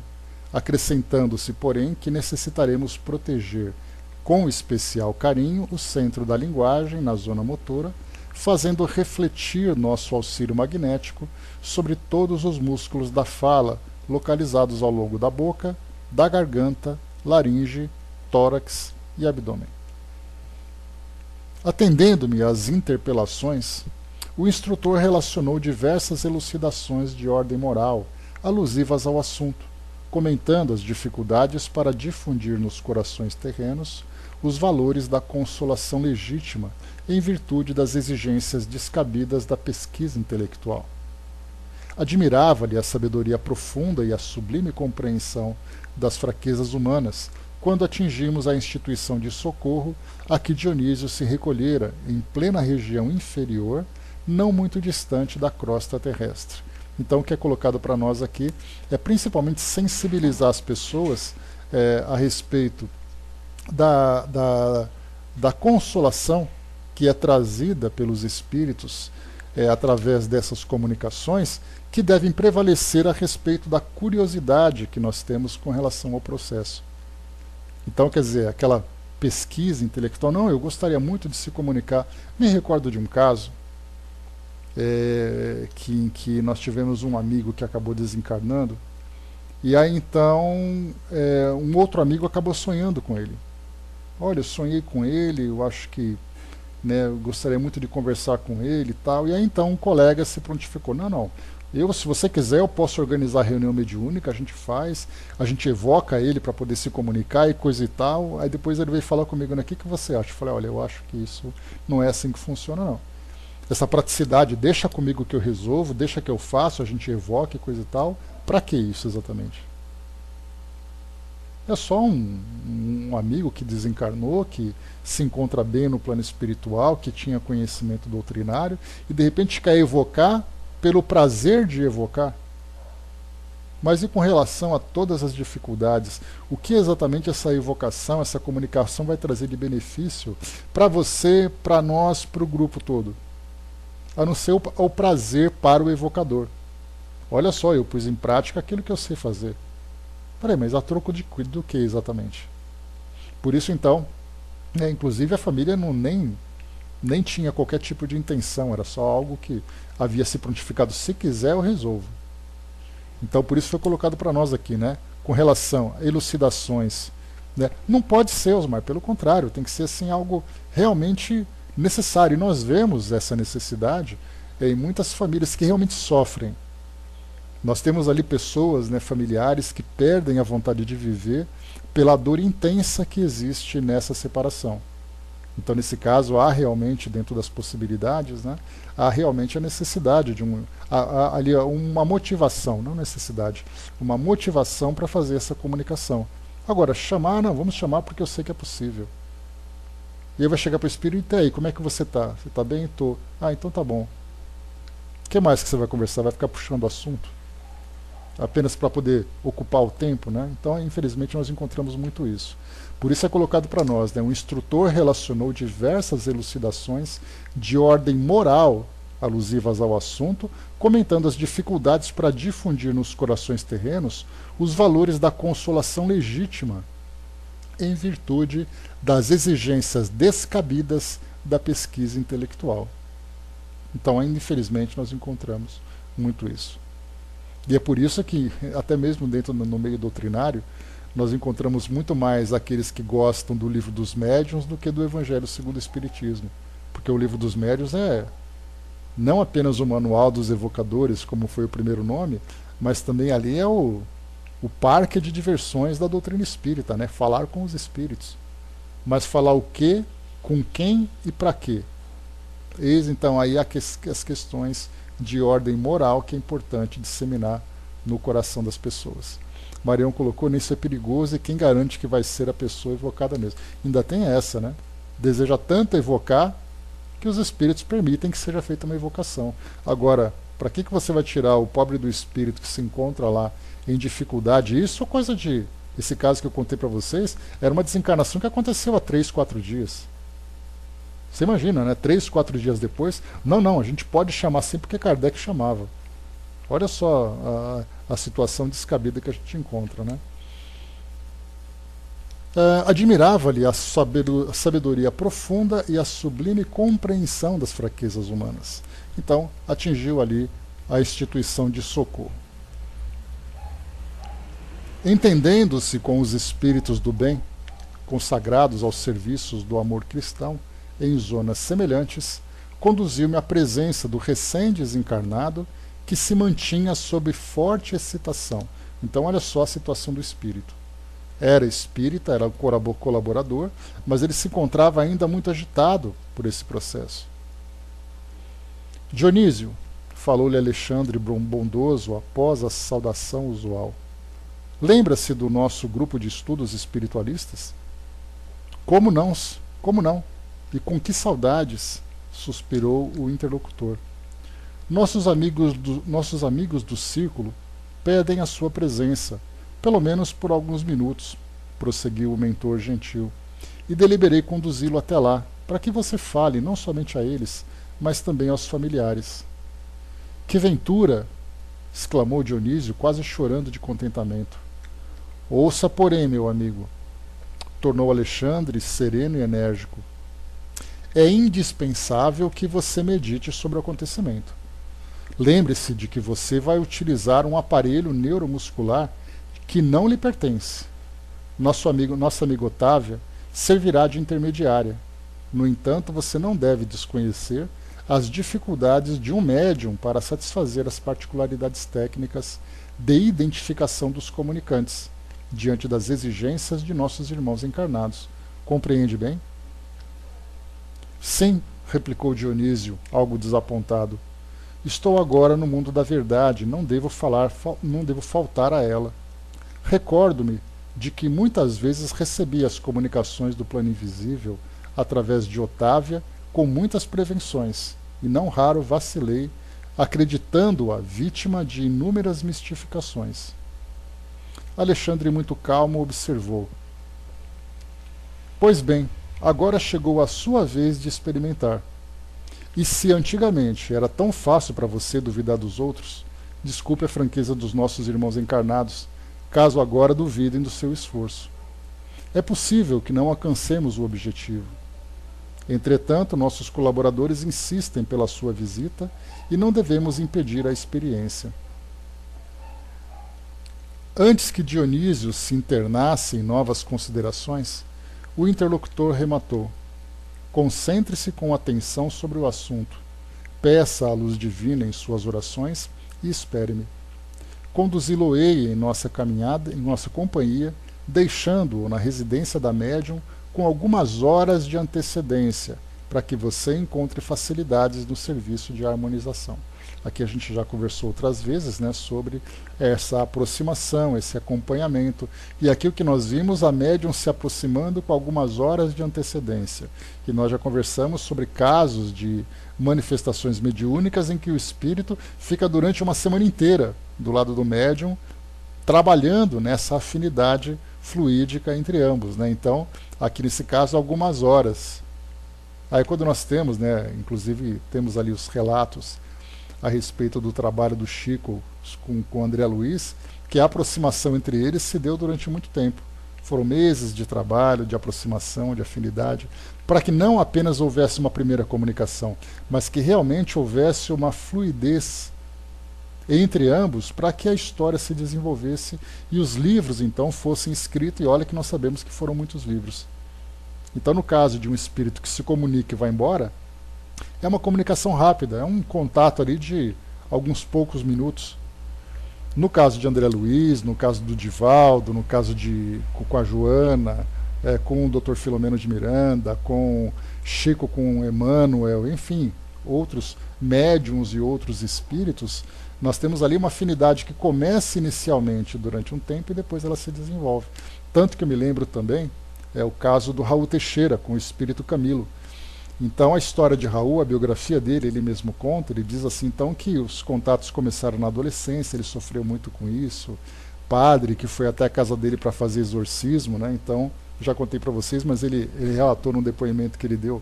acrescentando-se, porém, que necessitaremos proteger com especial carinho o centro da linguagem na zona motora, fazendo refletir nosso auxílio magnético sobre todos os músculos da fala, localizados ao longo da boca, da garganta, laringe, tórax e abdômen. Atendendo-me às interpelações, o instrutor relacionou diversas elucidações de ordem moral, alusivas ao assunto, comentando as dificuldades para difundir nos corações terrenos os valores da consolação legítima em virtude das exigências descabidas da pesquisa intelectual. Admirava-lhe a sabedoria profunda e a sublime compreensão das fraquezas humanas, quando atingimos a instituição de socorro a que Dionísio se recolhera em plena região inferior, não muito distante da crosta terrestre. Então, o que é colocado para nós aqui é principalmente sensibilizar as pessoas a respeito da consolação que é trazida pelos espíritos através dessas comunicações, que devem prevalecer a respeito da curiosidade que nós temos com relação ao processo. Então, quer dizer, aquela pesquisa intelectual, não, eu gostaria muito de se comunicar. Me recordo de um caso em que nós tivemos um amigo que acabou desencarnando, e aí então um outro amigo acabou sonhando com ele. Olha, eu sonhei com ele, eu acho que eu gostaria muito de conversar com ele e tal. E aí então um colega se prontificou, não, se você quiser eu posso organizar reunião mediúnica, a gente evoca ele para poder se comunicar e coisa e tal. Aí depois ele veio falar comigo, o que você acha? Eu falei, olha, eu acho que isso não é assim que funciona, não. Essa praticidade, deixa comigo que eu resolvo, deixa que eu faço, a gente evoca e coisa e tal. Para que isso exatamente? É só um amigo que desencarnou, que se encontra bem no plano espiritual, que tinha conhecimento doutrinário, e de repente quer evocar pelo prazer de evocar. Mas e com relação a todas as dificuldades, o que exatamente essa evocação, essa comunicação vai trazer de benefício para você, para nós, para o grupo todo? A não ser o prazer para o evocador. Olha só, eu pus em prática aquilo que eu sei fazer. Peraí, mas a troco do que exatamente? Por isso então, inclusive a família nem tinha qualquer tipo de intenção, era só algo que havia se prontificado, se quiser eu resolvo. Então por isso foi colocado para nós aqui, com relação a elucidações. Não pode ser, Osmar, pelo contrário, tem que ser assim algo realmente necessário. E nós vemos essa necessidade em muitas famílias que realmente sofrem. Nós temos ali pessoas, familiares, que perdem a vontade de viver pela dor intensa que existe nessa separação. Então, nesse caso, há realmente, dentro das possibilidades, há realmente a necessidade de ali uma motivação, não necessidade, uma motivação para fazer essa comunicação. Agora, chamar, não, vamos chamar porque eu sei que é possível. E aí vai chegar para o espírito, e aí, como é que você está? Você está bem? Estou. Ah, então tá bom. O que mais que você vai conversar? Vai ficar puxando o assunto? Apenas para poder ocupar o tempo, Então, infelizmente, nós encontramos muito isso. Por isso é colocado para nós, um instrutor relacionou diversas elucidações de ordem moral alusivas ao assunto, comentando as dificuldades para difundir nos corações terrenos os valores da consolação legítima, em virtude das exigências descabidas da pesquisa intelectual. Então, infelizmente, nós encontramos muito isso. E é por isso que, até mesmo dentro no meio doutrinário, nós encontramos muito mais aqueles que gostam do livro dos médiuns do que do Evangelho segundo o Espiritismo. Porque o livro dos médiuns é não apenas o manual dos evocadores, como foi o primeiro nome, mas também ali é o parque de diversões da doutrina espírita, falar com os espíritos. Mas falar o que, com quem e para quê. Eis então aí as questões de ordem moral que é importante disseminar no coração das pessoas. Marião colocou, nisso é perigoso e quem garante que vai ser a pessoa evocada mesmo. Ainda tem essa, Deseja tanto evocar que os espíritos permitem que seja feita uma evocação. Agora, para que você vai tirar o pobre do espírito que se encontra lá em dificuldade? Isso é coisa de... Esse caso que eu contei para vocês era uma desencarnação que aconteceu há 3, 4 dias. Você imagina, 3, 4 dias depois, não, a gente pode chamar sempre porque Kardec chamava. Olha só a situação descabida que a gente encontra, Admirava-lhe a sabedoria profunda e a sublime compreensão das fraquezas humanas. Então, atingiu ali a instituição de socorro. Entendendo-se com os espíritos do bem, consagrados aos serviços do amor cristão, em zonas semelhantes, conduziu-me à presença do recém-desencarnado que se mantinha sob forte excitação. Então, olha só a situação do espírito. Era espírita, era colaborador, mas ele se encontrava ainda muito agitado por esse processo. Dionísio, falou-lhe Alexandre bondoso após a saudação usual. Lembra-se do nosso grupo de estudos espiritualistas? Como não? Como não? E com que saudades, suspirou o interlocutor. Nossos amigos do círculo pedem a sua presença, pelo menos por alguns minutos, prosseguiu o mentor gentil, e deliberei conduzi-lo até lá, para que você fale não somente a eles, mas também aos familiares. Que ventura! Exclamou Dionísio, quase chorando de contentamento. Ouça, porém, meu amigo, tornou Alexandre sereno e enérgico. É indispensável que você medite sobre o acontecimento. Lembre-se de que você vai utilizar um aparelho neuromuscular que não lhe pertence. Nossa amiga Otávia servirá de intermediária. No entanto, você não deve desconhecer as dificuldades de um médium para satisfazer as particularidades técnicas de identificação dos comunicantes, diante das exigências de nossos irmãos encarnados. Compreende bem? Sim, replicou Dionísio, algo desapontado. Estou agora no mundo da verdade, não devo faltar a ela. Recordo-me de que muitas vezes recebi as comunicações do plano invisível através de Otávia com muitas prevenções, e não raro vacilei, acreditando-a vítima de inúmeras mistificações. Alexandre, muito calmo, observou. Pois bem, agora chegou a sua vez de experimentar. E se antigamente era tão fácil para você duvidar dos outros, desculpe a franqueza dos nossos irmãos encarnados, caso agora duvidem do seu esforço. É possível que não alcancemos o objetivo. Entretanto, nossos colaboradores insistem pela sua visita e não devemos impedir a experiência. Antes que Dionísio se internasse em novas considerações, o interlocutor rematou. Concentre-se com atenção sobre o assunto. Peça a luz divina em suas orações e espere-me. Conduzi-lo-ei em nossa caminhada, em nossa companhia, deixando-o na residência da médium com algumas horas de antecedência, para que você encontre facilidades no serviço de harmonização. Aqui a gente já conversou outras vezes, né, sobre essa aproximação, esse acompanhamento. E aqui o que nós vimos, a médium se aproximando com algumas horas de antecedência. E nós já conversamos sobre casos de manifestações mediúnicas em que o espírito fica durante uma semana inteira do lado do médium, trabalhando nessa afinidade fluídica entre ambos, né? Então, aqui nesse caso, algumas horas. Aí quando nós temos, né, inclusive temos ali os relatos a respeito do trabalho do Chico com André Luiz, que a aproximação entre eles se deu durante muito tempo. Foram meses de trabalho, de aproximação, de afinidade, para que não apenas houvesse uma primeira comunicação, mas que realmente houvesse uma fluidez entre ambos para que a história se desenvolvesse e os livros então fossem escritos, e olha que nós sabemos que foram muitos livros. Então, no caso de um espírito que se comunica e vai embora, é uma comunicação rápida, é um contato ali de alguns poucos minutos. No caso de André Luiz, no caso do Divaldo, no caso com a Joana, com o Dr. Filomeno de Miranda, com Chico, com Emmanuel, enfim, outros médiums e outros espíritos, nós temos ali uma afinidade que começa inicialmente durante um tempo e depois ela se desenvolve. Tanto que eu me lembro também, é o caso do Raul Teixeira, com o espírito Camilo. Então a história de Raul, a biografia dele, ele mesmo conta, ele diz assim então que os contatos começaram na adolescência, ele sofreu muito com isso, padre que foi até a casa dele para fazer exorcismo, né? Então, já contei para vocês, mas ele relatou num depoimento que ele deu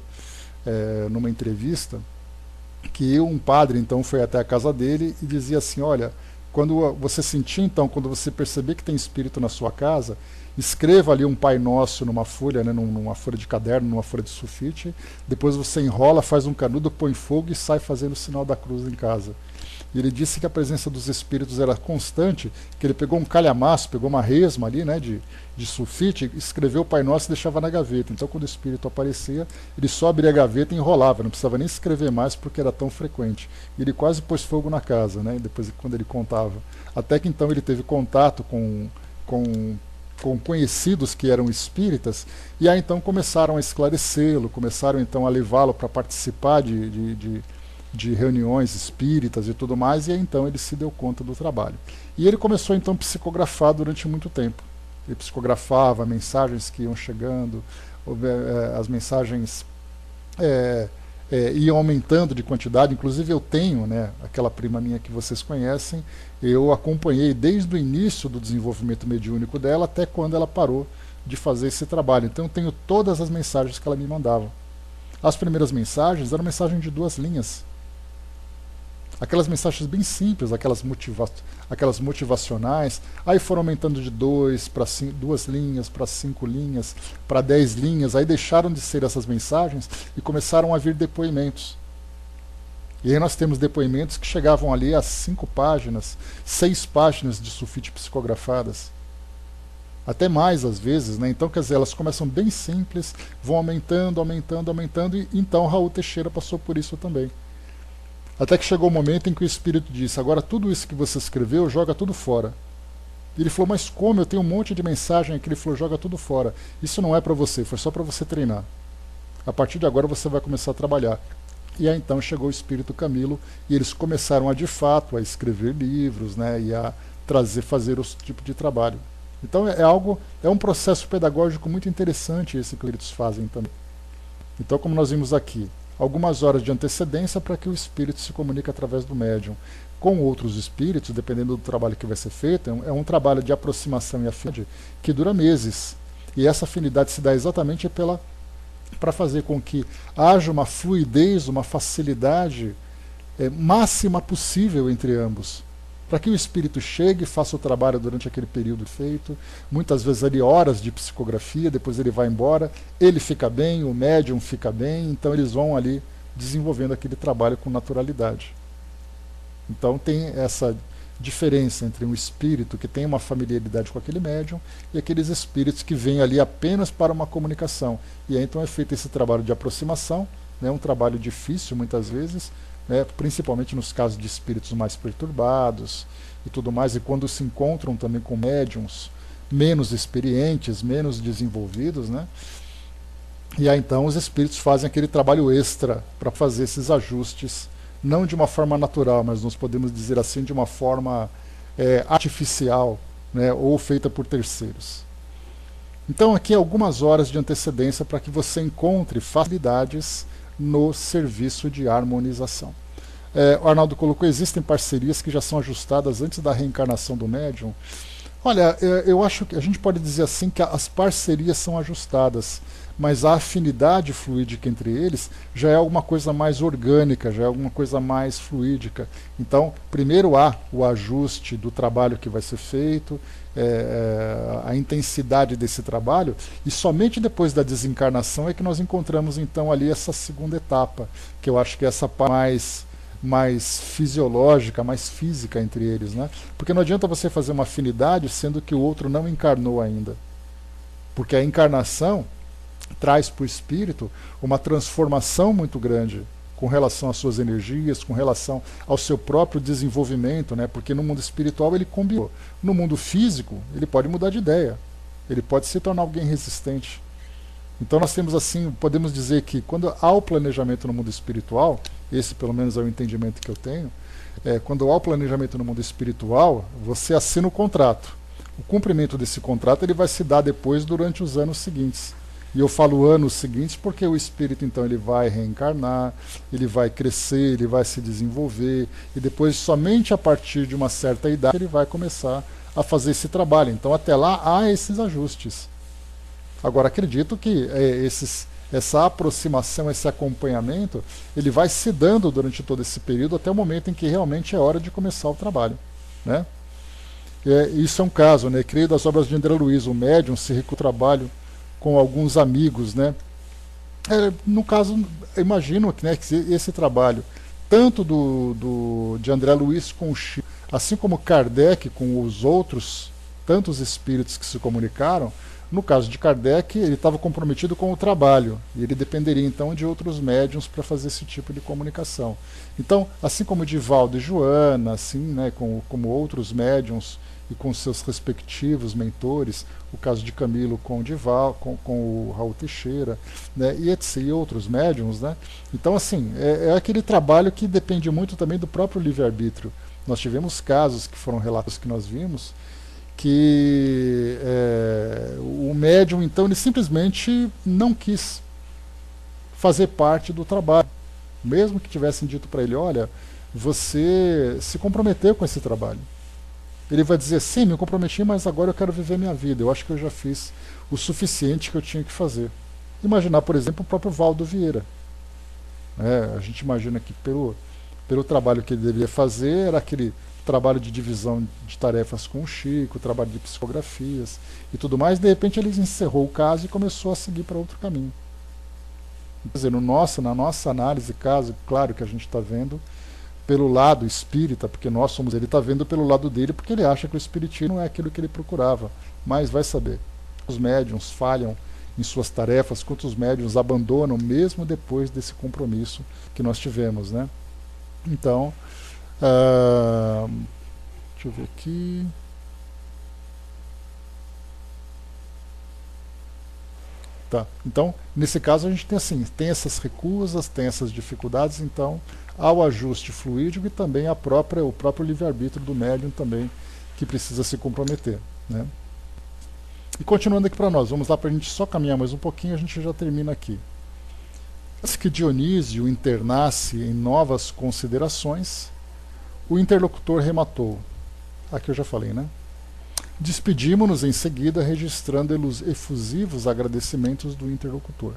numa entrevista, que um padre então foi até a casa dele e dizia assim, olha, quando você sentir então, quando você perceber que tem espírito na sua casa, escreva ali um Pai Nosso numa folha, né, numa folha de caderno, numa folha de sulfite, depois você enrola, faz um canudo, põe fogo e sai fazendo o sinal da cruz em casa. E ele disse que a presença dos espíritos era constante, que ele pegou um calhamaço, pegou uma resma ali, né, de sulfite, escreveu o Pai Nosso e deixava na gaveta. Então quando o espírito aparecia, ele só abria a gaveta e enrolava, não precisava nem escrever mais porque era tão frequente. E ele quase pôs fogo na casa, né, depois quando ele contava. Até que então ele teve contato com conhecidos que eram espíritas, e aí então começaram a esclarecê-lo, começaram então a levá-lo para participar de de reuniões espíritas e tudo mais, e aí, então ele se deu conta do trabalho. E ele começou então a psicografar durante muito tempo. Ele psicografava mensagens que iam chegando, as mensagens iam aumentando de quantidade. Inclusive eu tenho, né, aquela prima minha que vocês conhecem, eu acompanhei desde o início do desenvolvimento mediúnico dela até quando ela parou de fazer esse trabalho. Então eu tenho todas as mensagens que ela me mandava. As primeiras mensagens eram mensagens de 2 linhas. Aquelas mensagens bem simples, aquelas motivacionais, aí foram aumentando de 2 linhas, para 5 linhas, para 10 linhas, aí deixaram de ser essas mensagens e começaram a vir depoimentos. E aí nós temos depoimentos que chegavam ali a 5 páginas, 6 páginas de sulfite psicografadas. Até mais às vezes, né? Então, quer dizer, elas começam bem simples, vão aumentando, aumentando, aumentando, e então Raul Teixeira passou por isso também. Até que chegou o momento em que o Espírito disse: agora tudo isso que você escreveu, joga tudo fora. E ele falou: mas como? Eu tenho um monte de mensagem aqui. Ele falou: joga tudo fora. Isso não é para você, foi só para você treinar. A partir de agora você vai começar a trabalhar. E aí então chegou o Espírito Camilo e eles começaram de fato a escrever livros, né, e a fazer esse tipo de trabalho. Então é um processo pedagógico muito interessante esse que eles fazem também. Então, como nós vimos aqui, algumas horas de antecedência para que o espírito se comunique através do médium com outros espíritos, dependendo do trabalho que vai ser feito. É um trabalho de aproximação e afinidade que dura meses. E essa afinidade se dá exatamente para fazer com que haja uma fluidez, uma facilidade máxima possível entre ambos. Para que o espírito chegue e faça o trabalho durante aquele período feito, muitas vezes ali horas de psicografia, depois ele vai embora, ele fica bem, o médium fica bem, então eles vão ali desenvolvendo aquele trabalho com naturalidade. Então tem essa diferença entre um espírito que tem uma familiaridade com aquele médium e aqueles espíritos que vêm ali apenas para uma comunicação. E aí então é feito esse trabalho de aproximação, né, um trabalho difícil muitas vezes, principalmente nos casos de espíritos mais perturbados e tudo mais, e quando se encontram também com médiums menos experientes, menos desenvolvidos, né? E aí então os espíritos fazem aquele trabalho extra para fazer esses ajustes, não de uma forma natural, mas nós podemos dizer assim, de uma forma artificial, né, ou feita por terceiros. Então aqui algumas horas de antecedência para que você encontre facilidades no serviço de harmonização. O Arnaldo colocou: existem parcerias que já são ajustadas antes da reencarnação do médium. Olha, eu acho que a gente pode dizer assim que as parcerias são ajustadas, mas a afinidade fluídica entre eles já é alguma coisa mais orgânica, já é alguma coisa mais fluídica. Então, primeiro há o ajuste do trabalho que vai ser feito, a intensidade desse trabalho, e somente depois da desencarnação é que nós encontramos então ali essa segunda etapa, que eu acho que é essa parte mais fisiológica, mais física entre eles, né? Porque não adianta você fazer uma afinidade sendo que o outro não encarnou ainda, porque a encarnação traz para o espírito uma transformação muito grande com relação às suas energias, com relação ao seu próprio desenvolvimento, né? Porque no mundo espiritual ele combinou. No mundo físico, ele pode mudar de ideia, ele pode se tornar alguém resistente. Então nós temos assim, podemos dizer que quando há o planejamento no mundo espiritual, esse pelo menos é o entendimento que eu tenho, quando há o planejamento no mundo espiritual, você assina o contrato. O cumprimento desse contrato ele vai se dar depois durante os anos seguintes. E eu falo anos seguintes porque o espírito então ele vai reencarnar, ele vai crescer, ele vai se desenvolver, e depois somente a partir de uma certa idade ele vai começar a fazer esse trabalho. Então até lá há esses ajustes. Agora acredito que essa aproximação, esse acompanhamento, ele vai se dando durante todo esse período até o momento em que realmente é hora de começar o trabalho, né? Isso é um caso, né? Creio das obras de André Luiz, o médium se recusa ao trabalho com alguns amigos, né? No caso, imagino que, né, que esse trabalho, tanto de André Luiz com o Chico, assim como Kardec com os outros tantos espíritos que se comunicaram, no caso de Kardec, ele estava comprometido com o trabalho, e ele dependeria então de outros médiuns para fazer esse tipo de comunicação. Então, assim como Divaldo e Joana, assim, né, como outros médiuns e com seus respectivos mentores, o caso de Camilo com o Dival, com o Raul Teixeira, né, e outros médiums, né? Então, assim, é aquele trabalho que depende muito também do próprio livre-arbítrio. Nós tivemos casos que foram relatos que nós vimos, que o médium, então, ele simplesmente não quis fazer parte do trabalho. Mesmo que tivessem dito para ele, olha, você se comprometeu com esse trabalho. Ele vai dizer, sim, me comprometi, mas agora eu quero viver minha vida. Eu acho que eu já fiz o suficiente que eu tinha que fazer. Imaginar, por exemplo, o próprio Valdo Vieira. A gente imagina que pelo trabalho que ele deveria fazer, era aquele trabalho de divisão de tarefas com o Chico, trabalho de psicografias e tudo mais. De repente ele encerrou o caso e começou a seguir para outro caminho. Quer dizer, na nossa análise, caso, claro que a gente está vendo pelo lado espírita, porque nós somos, ele está vendo pelo lado dele, porque ele acha que o espiritismo não é aquilo que ele procurava. Mas vai saber. Os médiuns falham em suas tarefas, quantos médiuns abandonam mesmo depois desse compromisso que nós tivemos, né? Então, deixa eu ver aqui. Tá. Então, nesse caso a gente tem assim, tem essas recusas, tem essas dificuldades, então há o ajuste fluídico e também o próprio livre-arbítrio do médium também que precisa se comprometer, né? E continuando aqui para nós, vamos lá para a gente só caminhar mais um pouquinho, a gente já termina aqui. Antes que Dionísio internasse em novas considerações, o interlocutor rematou. Aqui eu já falei, né? Despedimos-nos em seguida, registrando efusivos agradecimentos do interlocutor.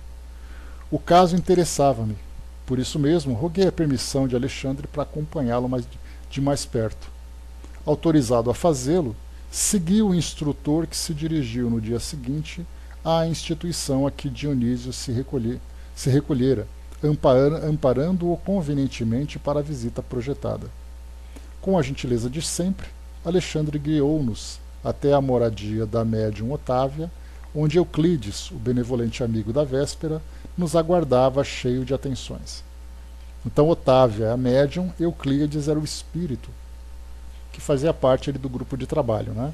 O caso interessava-me, por isso mesmo roguei a permissão de Alexandre para acompanhá-lo de mais perto. Autorizado a fazê-lo, segui o instrutor que se dirigiu no dia seguinte à instituição a que Dionísio se recolhera, amparando-o convenientemente para a visita projetada. Com a gentileza de sempre, Alexandre guiou-nos até a moradia da médium Otávia, onde Euclides, o benevolente amigo da véspera, nos aguardava cheio de atenções. Então Otávia é a médium, Euclides era o espírito, que fazia parte ali do grupo de trabalho, né?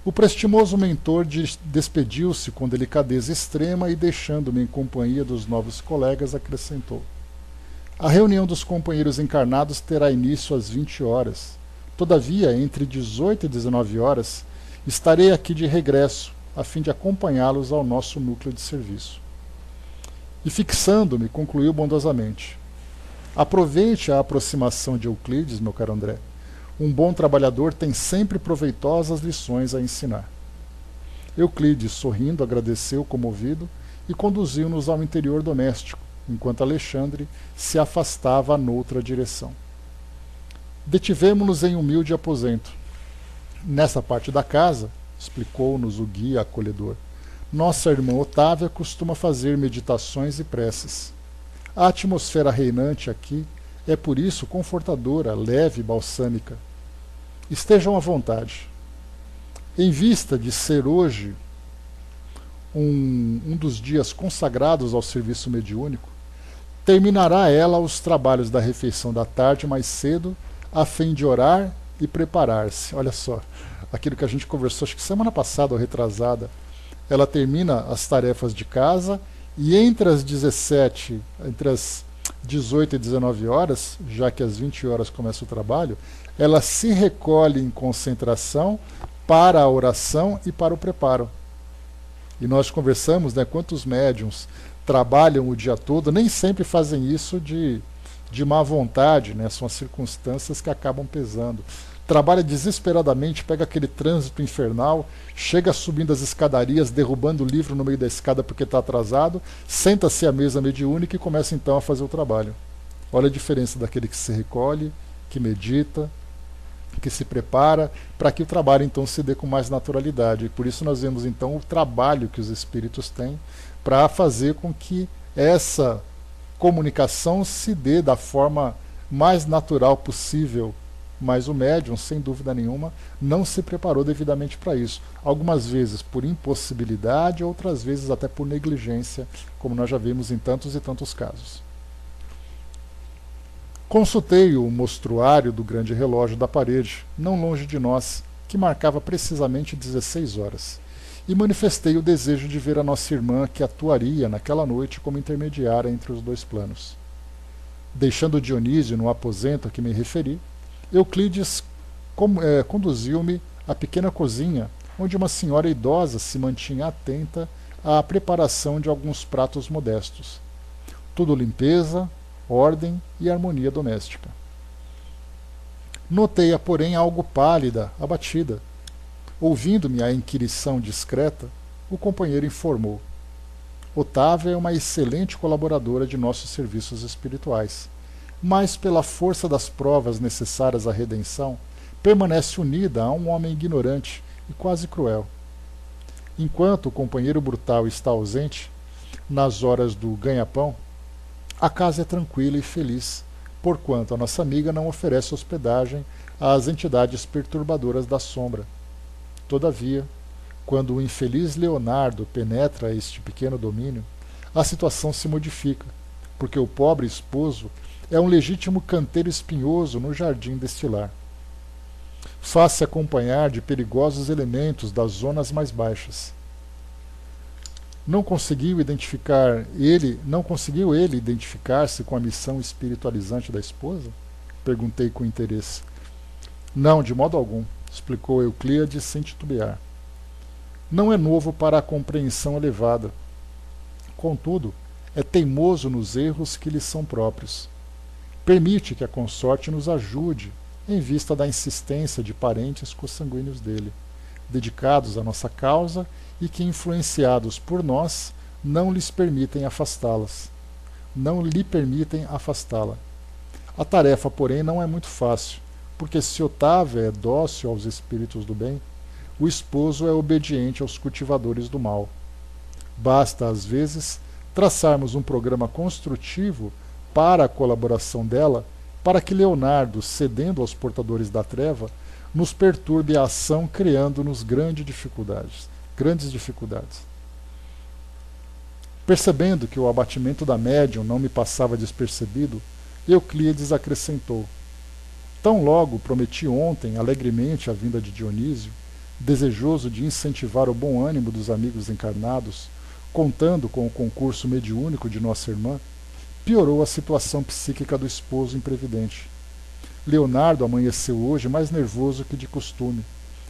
O prestimoso mentor despediu-se com delicadeza extrema e, deixando-me em companhia dos novos colegas, acrescentou: a reunião dos companheiros encarnados terá início às 20 horas. Todavia, entre 18 e 19 horas, estarei aqui de regresso, a fim de acompanhá-los ao nosso núcleo de serviço. E fixando-me, concluiu bondosamente: aproveite a aproximação de Euclides, meu caro André. Um bom trabalhador tem sempre proveitosas lições a ensinar. Euclides, sorrindo, agradeceu comovido e conduziu-nos ao interior doméstico, enquanto Alexandre se afastava noutra direção. Detivemo-nos em humilde aposento. Nessa parte da casa, explicou-nos o guia acolhedor, nossa irmã Otávia costuma fazer meditações e preces. A atmosfera reinante aqui é por isso confortadora, leve e balsâmica. Estejam à vontade. Em vista de ser hoje um dos dias consagrados ao serviço mediúnico, terminará ela os trabalhos da refeição da tarde mais cedo, a fim de orar e preparar-se. Olha só, aquilo que a gente conversou, acho que semana passada ou retrasada, ela termina as tarefas de casa e entre as 18 e 19 horas, já que às 20 horas começa o trabalho, ela se recolhe em concentração para a oração e para o preparo. E nós conversamos, né, quantos médiuns trabalham o dia todo, nem sempre fazem isso de má vontade, né, são as circunstâncias que acabam pesando. Trabalha desesperadamente, pega aquele trânsito infernal, chega subindo as escadarias, derrubando o livro no meio da escada porque está atrasado, senta-se à mesa mediúnica e começa então a fazer o trabalho. Olha a diferença daquele que se recolhe, que medita, que se prepara, para que o trabalho então se dê com mais naturalidade. E por isso nós vemos então o trabalho que os espíritos têm para fazer com que essa comunicação se dê da forma mais natural possível. Mas o médium, sem dúvida nenhuma, não se preparou devidamente para isso. Algumas vezes por impossibilidade, outras vezes até por negligência, como nós já vimos em tantos e tantos casos. Consultei o mostruário do grande relógio da parede, não longe de nós, que marcava precisamente 16 horas, e manifestei o desejo de ver a nossa irmã que atuaria naquela noite como intermediária entre os dois planos. Deixando Dionísio no aposento a que me referi, Euclides conduziu-me à pequena cozinha, onde uma senhora idosa se mantinha atenta à preparação de alguns pratos modestos. Tudo limpeza, ordem e harmonia doméstica. Notei-a, porém, algo pálida, abatida. Ouvindo-me a inquirição discreta, o companheiro informou: Otávia é uma excelente colaboradora de nossos serviços espirituais, mas, pela força das provas necessárias à redenção, permanece unida a um homem ignorante e quase cruel. Enquanto o companheiro brutal está ausente, nas horas do ganha-pão, a casa é tranquila e feliz, porquanto a nossa amiga não oferece hospedagem às entidades perturbadoras da sombra. Todavia, quando o infeliz Leonardo penetra este pequeno domínio, a situação se modifica, porque o pobre esposo é um legítimo canteiro espinhoso no jardim deste lar. Faz-se acompanhar de perigosos elementos das zonas mais baixas. Não conseguiu ele identificar-se com a missão espiritualizante da esposa? Perguntei com interesse. Não, de modo algum, explicou Euclíades sem titubear. Não é novo para a compreensão elevada. Contudo, é teimoso nos erros que lhe são próprios. Permite que a consorte nos ajude, em vista da insistência de parentes consanguíneos dele, dedicados à nossa causa e que, influenciados por nós, não lhe permitem afastá-la. A tarefa, porém, não é muito fácil, porque se Otávia é dócil aos espíritos do bem, o esposo é obediente aos cultivadores do mal. Basta, às vezes, traçarmos um programa construtivo para a colaboração dela, para que Leonardo, cedendo aos portadores da treva, nos perturbe a ação, criando-nos grandes dificuldades. Percebendo que o abatimento da médium não me passava despercebido, Euclíades acrescentou: Tão logo prometi ontem alegremente a vinda de Dionísio, desejoso de incentivar o bom ânimo dos amigos encarnados, contando com o concurso mediúnico de nossa irmã, piorou a situação psíquica do esposo imprevidente. Leonardo amanheceu hoje mais nervoso que de costume,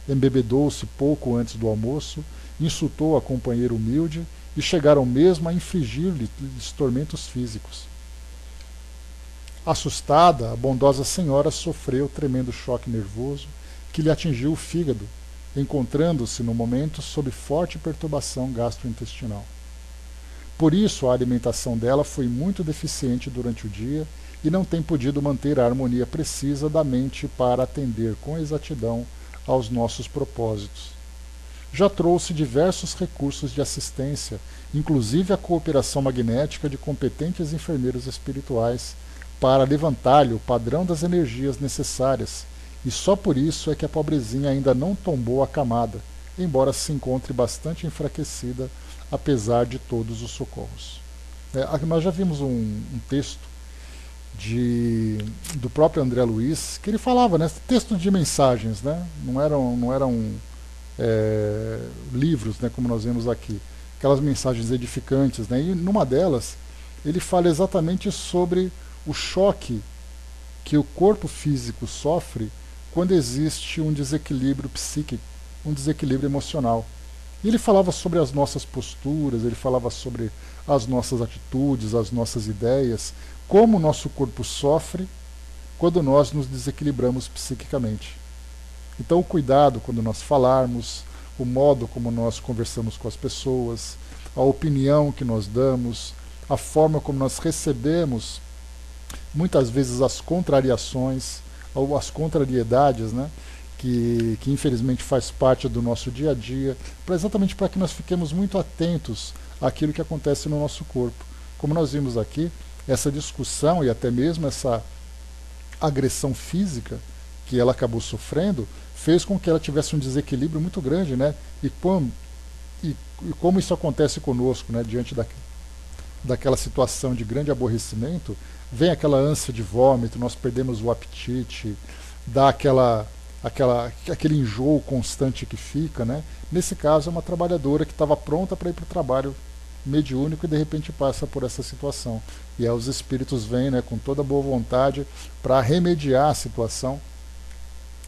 embebedou-se pouco antes do almoço, insultou a companheira humilde e chegaram mesmo a infligir-lhe tormentos físicos. Assustada, a bondosa senhora sofreu tremendo choque nervoso que lhe atingiu o fígado, encontrando-se no momento sob forte perturbação gastrointestinal. Por isso, a alimentação dela foi muito deficiente durante o dia e não tem podido manter a harmonia precisa da mente para atender com exatidão aos nossos propósitos. Já trouxe diversos recursos de assistência, inclusive a cooperação magnética de competentes enfermeiros espirituais, para levantar-lhe o padrão das energias necessárias, e só por isso é que a pobrezinha ainda não tombou a camada, embora se encontre bastante enfraquecida, apesar de todos os socorros. Nós já vimos um texto do próprio André Luiz, que ele falava, né, texto de mensagens, né, não eram livros, né, como nós vemos aqui, aquelas mensagens edificantes, né, e numa delas ele fala exatamente sobre o choque que o corpo físico sofre quando existe um desequilíbrio psíquico, um desequilíbrio emocional. E ele falava sobre as nossas posturas, ele falava sobre as nossas atitudes, as nossas ideias, como o nosso corpo sofre quando nós nos desequilibramos psiquicamente. Então, o cuidado quando nós falarmos, o modo como nós conversamos com as pessoas, a opinião que nós damos, a forma como nós recebemos, muitas vezes, as contrariações ou as contrariedades, né, que infelizmente faz parte do nosso dia a dia, exatamente para que nós fiquemos muito atentos àquilo que acontece no nosso corpo. Como nós vimos aqui, essa discussão e até mesmo essa agressão física que ela acabou sofrendo fez com que ela tivesse um desequilíbrio muito grande, né? E como isso acontece conosco, né? Diante daquela situação de grande aborrecimento, vem aquela ânsia de vômito, nós perdemos o apetite, dá aquela aquele enjoo constante que fica, né? Nesse caso é uma trabalhadora que estava pronta para ir para o trabalho mediúnico e de repente passa por essa situação. E aí os espíritos vêm, né, com toda boa vontade para remediar a situação,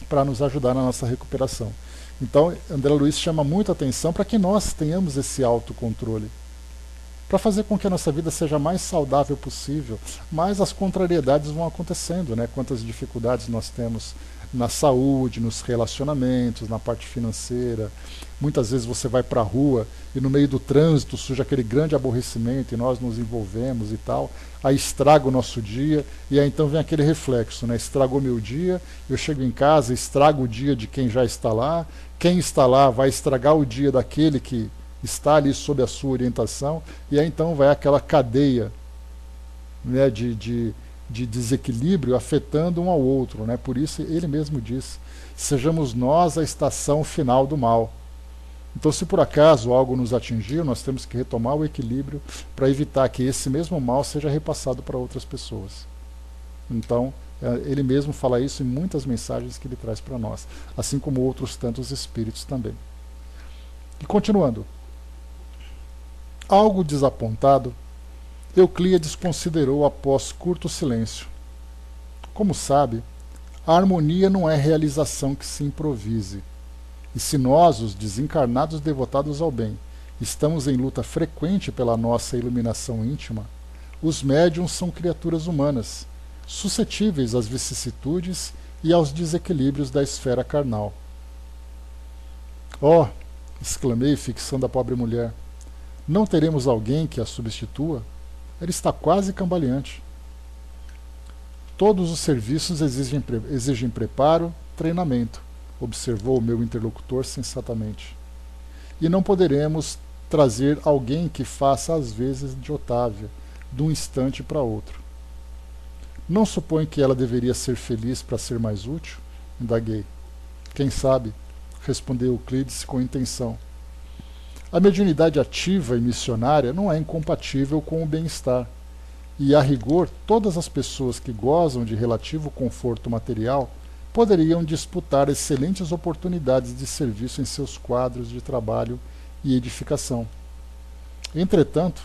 para nos ajudar na nossa recuperação. Então, André Luiz chama muito a atenção para que nós tenhamos esse autocontrole, para fazer com que a nossa vida seja mais saudável possível, mas as contrariedades vão acontecendo, né? Quantas dificuldades nós temos na saúde, nos relacionamentos, na parte financeira. Muitas vezes você vai para a rua e no meio do trânsito surge aquele grande aborrecimento e nós nos envolvemos e tal, aí estraga o nosso dia e aí então vem aquele reflexo, né? Estragou meu dia, eu chego em casa, estrago o dia de quem já está lá, quem está lá vai estragar o dia daquele que está ali sob a sua orientação, e aí então vai aquela cadeia, né, de desequilíbrio afetando um ao outro, né? Por isso ele mesmo diz, sejamos nós a estação final do mal. Então, se por acaso algo nos atingir, nós temos que retomar o equilíbrio para evitar que esse mesmo mal seja repassado para outras pessoas. Então, ele mesmo fala isso em muitas mensagens que ele traz para nós, assim como outros tantos espíritos também. E continuando, algo desapontado, Euclides considerou após curto silêncio. Como sabe, a harmonia não é realização que se improvise. E se nós, os desencarnados devotados ao bem, estamos em luta frequente pela nossa iluminação íntima, os médiuns são criaturas humanas, suscetíveis às vicissitudes e aos desequilíbrios da esfera carnal. Oh! Exclamei, fixando a pobre mulher. Não teremos alguém que a substitua? Ela está quase cambaleante. Todos os serviços exigem preparo, treinamento, observou o meu interlocutor sensatamente. E não poderemos trazer alguém que faça as vezes de Otávia, de um instante para outro. Não supõe que ela deveria ser feliz para ser mais útil? Indaguei. Quem sabe? Respondeu Euclides com intenção. A mediunidade ativa e missionária não é incompatível com o bem-estar. E, a rigor, todas as pessoas que gozam de relativo conforto material poderiam disputar excelentes oportunidades de serviço em seus quadros de trabalho e edificação. Entretanto,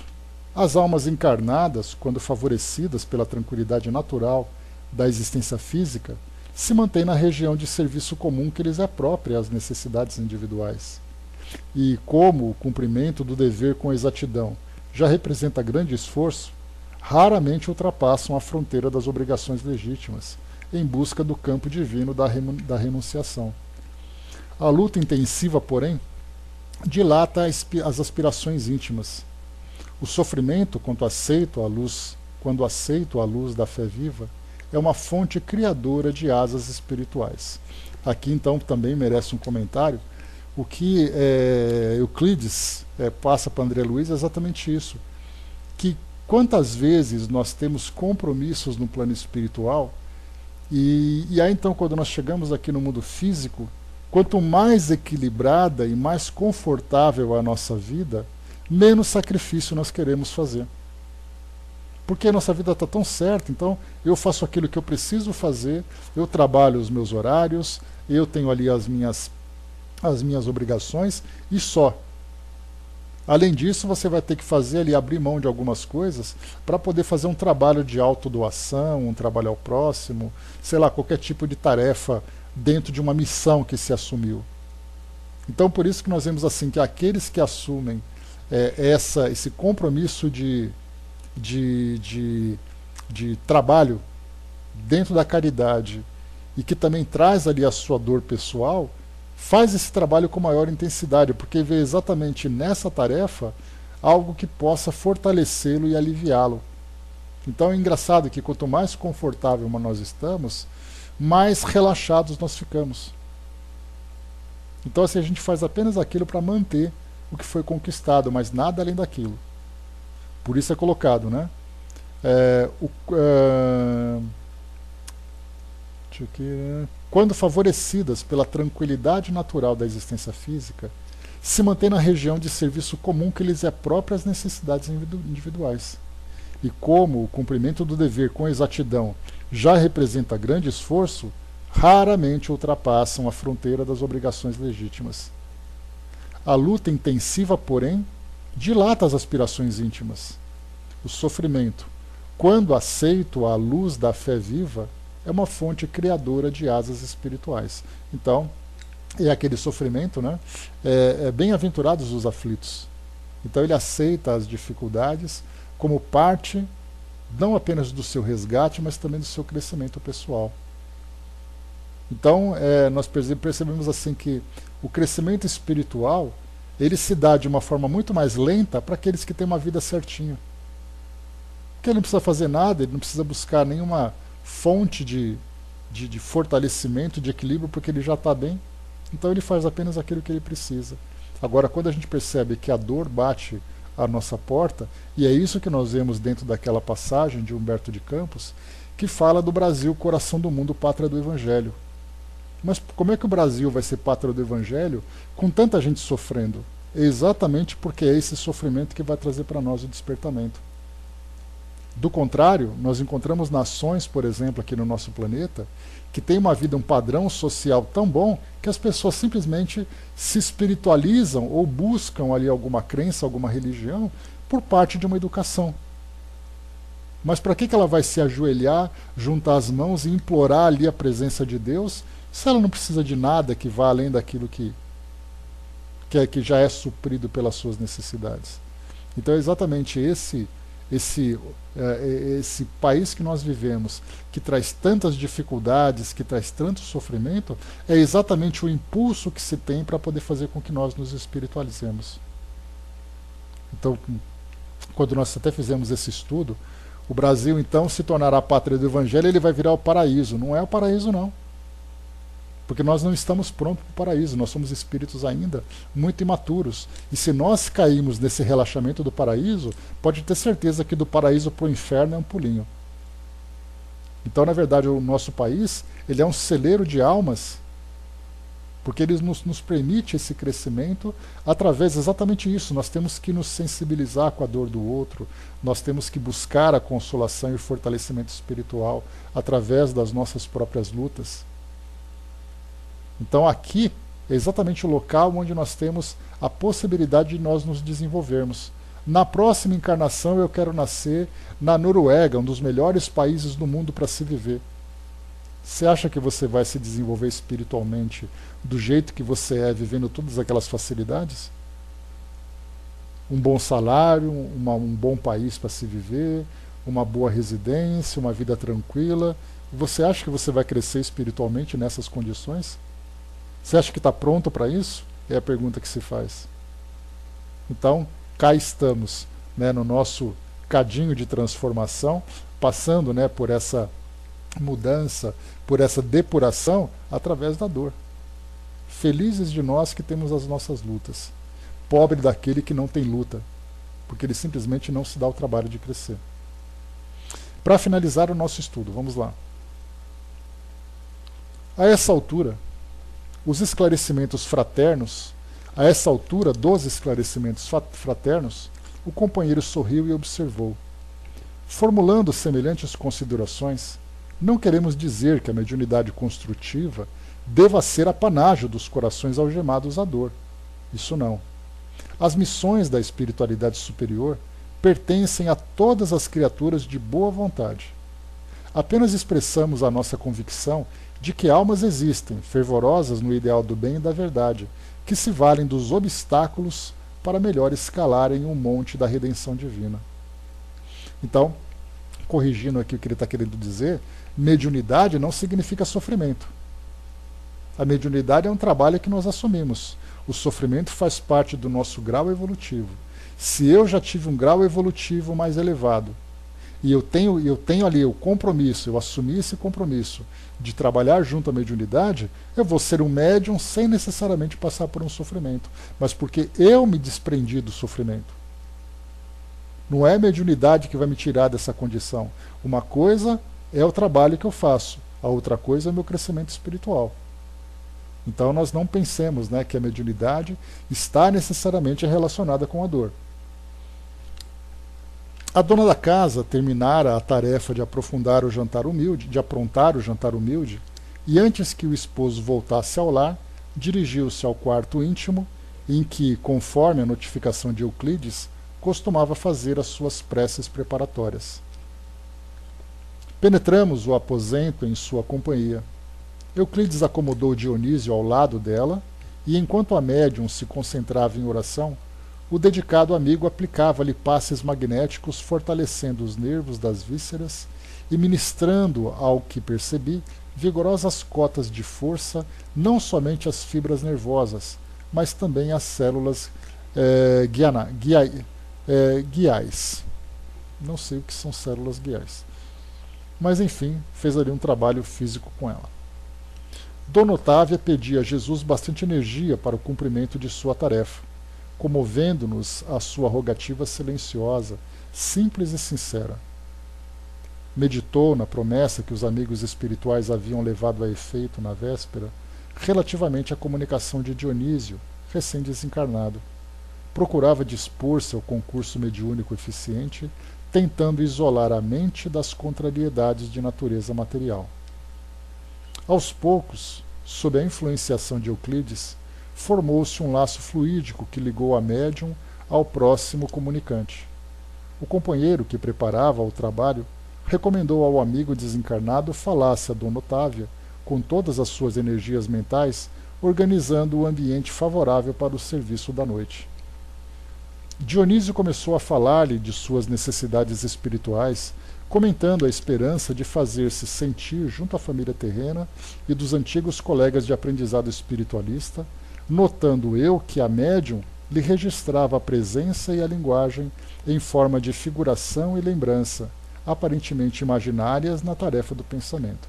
as almas encarnadas, quando favorecidas pela tranquilidade natural da existência física, se mantêm na região de serviço comum que lhes é própria às necessidades individuais. E, como o cumprimento do dever com exatidão já representa grande esforço, raramente ultrapassam a fronteira das obrigações legítimas, em busca do campo divino da renunciação. A luta intensiva, porém, dilata as aspirações íntimas. O sofrimento, quando aceito a luz da fé viva, é uma fonte criadora de asas espirituais. Aqui, então, também merece um comentário. O que Euclides passa para André Luiz é exatamente isso. Que quantas vezes nós temos compromissos no plano espiritual e aí então quando nós chegamos aqui no mundo físico, quanto mais equilibrada e mais confortável a nossa vida, menos sacrifício nós queremos fazer. Porque a nossa vida está tão certa, então eu faço aquilo que eu preciso fazer, eu trabalho os meus horários, eu tenho ali as minhas obrigações e só. Além disso, você vai ter que fazer ali, abrir mão de algumas coisas para poder fazer um trabalho de autodoação, um trabalho ao próximo, sei lá, qualquer tipo de tarefa dentro de uma missão que se assumiu. Então, por isso que nós vemos assim que aqueles que assumem esse compromisso de trabalho dentro da caridade e que também traz ali a sua dor pessoal, faz esse trabalho com maior intensidade, porque vê exatamente nessa tarefa algo que possa fortalecê-lo e aliviá-lo. Então é engraçado que quanto mais confortável nós estamos, mais relaxados nós ficamos. Então assim, a gente faz apenas aquilo para manter o que foi conquistado, mas nada além daquilo. Por isso é colocado, né? Quando favorecidas pela tranquilidade natural da existência física, se mantém na região de serviço comum que lhes é própria às necessidades individuais. E como o cumprimento do dever com exatidão já representa grande esforço, raramente ultrapassam a fronteira das obrigações legítimas. A luta intensiva, porém, dilata as aspirações íntimas. O sofrimento, quando aceito à luz da fé viva, é uma fonte criadora de asas espirituais. Então, é aquele sofrimento, né? Bem-aventurados os aflitos. Então ele aceita as dificuldades como parte não apenas do seu resgate, mas também do seu crescimento pessoal. Então nós percebemos assim que o crescimento espiritual ele se dá de uma forma muito mais lenta para aqueles que têm uma vida certinha. Porque ele não precisa fazer nada, ele não precisa buscar nenhuma fonte de fortalecimento, de equilíbrio, porque ele já está bem. Então ele faz apenas aquilo que ele precisa. Agora, quando a gente percebe que a dor bate à nossa porta, e é isso que nós vemos dentro daquela passagem de Humberto de Campos, que fala do Brasil, coração do mundo, pátria do Evangelho. Mas como é que o Brasil vai ser pátria do Evangelho com tanta gente sofrendo? É exatamente porque é esse sofrimento que vai trazer para nós o despertamento. Do contrário, nós encontramos nações, por exemplo, aqui no nosso planeta, que tem uma vida, um padrão social tão bom que as pessoas simplesmente se espiritualizam ou buscam ali alguma crença, alguma religião por parte de uma educação. Mas para que ela vai se ajoelhar, juntar as mãos e implorar ali a presença de Deus, se ela não precisa de nada que vá além daquilo que já é suprido pelas suas necessidades? Então é exatamente esse país que nós vivemos, que traz tantas dificuldades, que traz tanto sofrimento, é exatamente o impulso que se tem para poder fazer com que nós nos espiritualizemos. Então, quando nós até fizemos esse estudo, o Brasil então se tornará a pátria do Evangelho, ele vai virar o paraíso. Não é o paraíso, não. Porque nós não estamos prontos para o paraíso, nós somos espíritos ainda muito imaturos. E se nós caímos nesse relaxamento do paraíso, pode ter certeza que do paraíso para o inferno é um pulinho. Então, na verdade, o nosso país ele é um celeiro de almas, porque ele nos permite esse crescimento através exatamente isso. Nós temos que nos sensibilizar com a dor do outro, nós temos que buscar a consolação e o fortalecimento espiritual através das nossas próprias lutas. Então aqui é exatamente o local onde nós temos a possibilidade de nós nos desenvolvermos. Na próxima encarnação eu quero nascer na Noruega, um dos melhores países do mundo para se viver. Você acha que você vai se desenvolver espiritualmente do jeito que você é, vivendo todas aquelas facilidades? Um bom salário, um bom país para se viver, uma boa residência, uma vida tranquila. Você acha que você vai crescer espiritualmente nessas condições? Você acha que está pronto para isso? É a pergunta que se faz. Então, cá estamos, né, no nosso cadinho de transformação, passando, né, por essa mudança, por essa depuração, através da dor. Felizes de nós que temos as nossas lutas. Pobre daquele que não tem luta, porque ele simplesmente não se dá o trabalho de crescer. Para finalizar o nosso estudo, vamos lá. A essa altura, os esclarecimentos fraternos, a essa altura dos esclarecimentos fraternos, o companheiro sorriu e observou. Formulando semelhantes considerações, não queremos dizer que a mediunidade construtiva deva ser apanágio dos corações algemados à dor. Isso não. As missões da espiritualidade superior pertencem a todas as criaturas de boa vontade. Apenas expressamos a nossa convicção de que almas existem, fervorosas no ideal do bem e da verdade, que se valem dos obstáculos para melhor escalarem o monte da redenção divina. Então, corrigindo aqui o que ele está querendo dizer, mediunidade não significa sofrimento. A mediunidade é um trabalho que nós assumimos. O sofrimento faz parte do nosso grau evolutivo. Se eu já tive um grau evolutivo mais elevado, e eu tenho ali o compromisso, eu assumi esse compromisso de trabalhar junto à mediunidade, eu vou ser um médium sem necessariamente passar por um sofrimento, mas porque eu me desprendi do sofrimento. Não é a mediunidade que vai me tirar dessa condição. Uma coisa é o trabalho que eu faço, a outra coisa é o meu crescimento espiritual. Então nós não pensemos, né, que a mediunidade está necessariamente relacionada com a dor. A dona da casa terminara a tarefa de aprofundar o jantar humilde, de aprontar o jantar humilde, e antes que o esposo voltasse ao lar, dirigiu-se ao quarto íntimo, em que, conforme a notificação de Euclides, costumava fazer as suas preces preparatórias. Penetramos o aposento em sua companhia. Euclides acomodou Dionísio ao lado dela, e enquanto a médium se concentrava em oração, o dedicado amigo aplicava-lhe passes magnéticos, fortalecendo os nervos das vísceras e ministrando, ao que percebi, vigorosas cotas de força, não somente às fibras nervosas, mas também às células guiais. Não sei o que são células guiais. Mas, enfim, fez ali um trabalho físico com ela. Dona Otávia pedia a Jesus bastante energia para o cumprimento de sua tarefa, comovendo-nos a sua rogativa silenciosa, simples e sincera. Meditou na promessa que os amigos espirituais haviam levado a efeito na véspera, relativamente à comunicação de Dionísio, recém-desencarnado. Procurava dispor-se ao concurso mediúnico eficiente, tentando isolar a mente das contrariedades de natureza material. Aos poucos, sob a influenciação de Euclides, formou-se um laço fluídico que ligou a médium ao próximo comunicante. O companheiro que preparava o trabalho recomendou ao amigo desencarnado falasse a Dona Otávia, com todas as suas energias mentais, organizando o ambiente favorável para o serviço da noite. Dionísio começou a falar-lhe de suas necessidades espirituais, comentando a esperança de fazer-se sentir junto à família terrena e dos antigos colegas de aprendizado espiritualista, notando eu que a médium lhe registrava a presença e a linguagem em forma de figuração e lembrança, aparentemente imaginárias na tarefa do pensamento.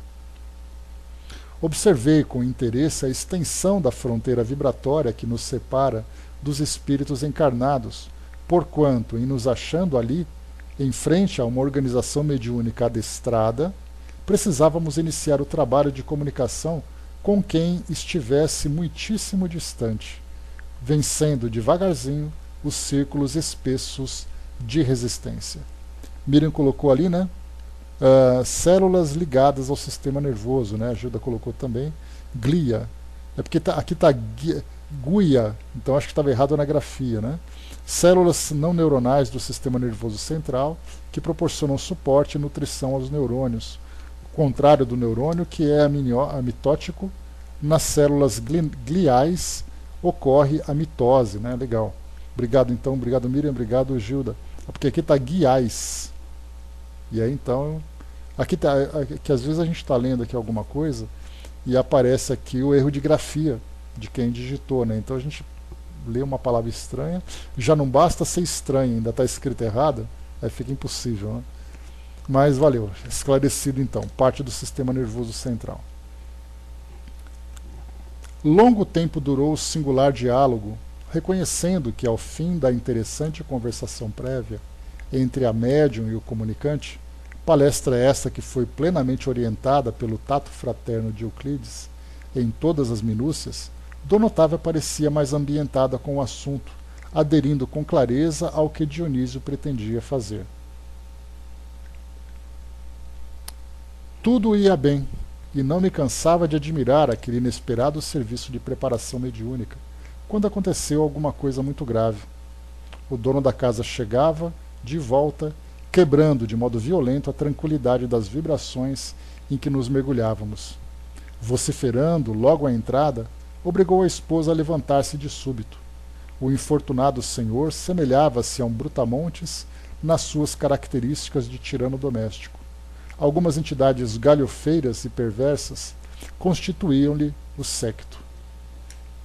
Observei com interesse a extensão da fronteira vibratória que nos separa dos espíritos encarnados, porquanto, em nos achando ali, em frente a uma organização mediúnica adestrada, precisávamos iniciar o trabalho de comunicação com quem estivesse muitíssimo distante, vencendo devagarzinho os círculos espessos de resistência. Miriam colocou ali, né? Células ligadas ao sistema nervoso, né? A Gilda colocou também. Glia. É porque aqui está guia, então acho que estava errado na grafia, né? Células não neuronais do sistema nervoso central que proporcionam suporte e nutrição aos neurônios. O contrário do neurônio, que é mitótico, nas células gliais ocorre a mitose, né? Legal. Obrigado então, obrigado Miriam, obrigado Gilda. Porque aqui está guiais. E aí então, aqui tá, que às vezes a gente está lendo aqui alguma coisa e aparece aqui o erro de grafia de quem digitou, né? Então a gente lê uma palavra estranha, já não basta ser estranho, ainda está escrito errado, aí fica impossível, né? Mas valeu, esclarecido então, parte do sistema nervoso central. Longo tempo durou o singular diálogo, reconhecendo que ao fim da interessante conversação prévia entre a médium e o comunicante, palestra esta que foi plenamente orientada pelo tato fraterno de Euclides, em todas as minúcias, Dona Otávia parecia mais ambientada com o assunto, aderindo com clareza ao que Dionísio pretendia fazer. Tudo ia bem, e não me cansava de admirar aquele inesperado serviço de preparação mediúnica, quando aconteceu alguma coisa muito grave. O dono da casa chegava, de volta, quebrando de modo violento a tranquilidade das vibrações em que nos mergulhávamos. Vociferando, logo à entrada, obrigou a esposa a levantar-se de súbito. O infortunado senhor semelhava-se a um brutamontes nas suas características de tirano doméstico. Algumas entidades galhofeiras e perversas constituíam-lhe o séquito.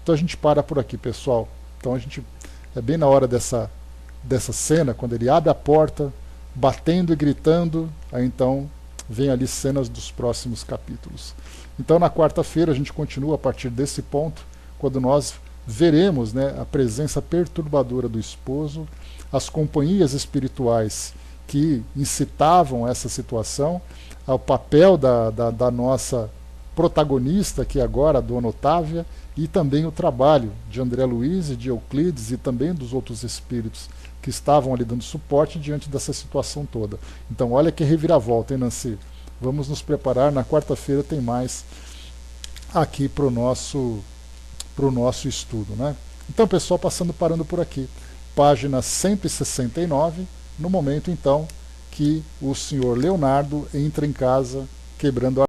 Então a gente para por aqui, pessoal. Então a gente é bem na hora dessa cena, quando ele abre a porta, batendo e gritando, aí então vem ali cenas dos próximos capítulos. Então na quarta-feira a gente continua a partir desse ponto, quando nós veremos, né, a presença perturbadora do esposo, as companhias espirituais que incitavam essa situação, ao papel da nossa protagonista, que é agora a Dona Otávia, e também o trabalho de André Luiz e de Euclides e também dos outros espíritos que estavam ali dando suporte diante dessa situação toda. Então olha que reviravolta, hein, Nancy? Vamos nos preparar, na quarta-feira tem mais aqui para o nosso estudo, né? Então, pessoal, parando por aqui. Página 169, no momento, então, que o senhor Leonardo entra em casa quebrando a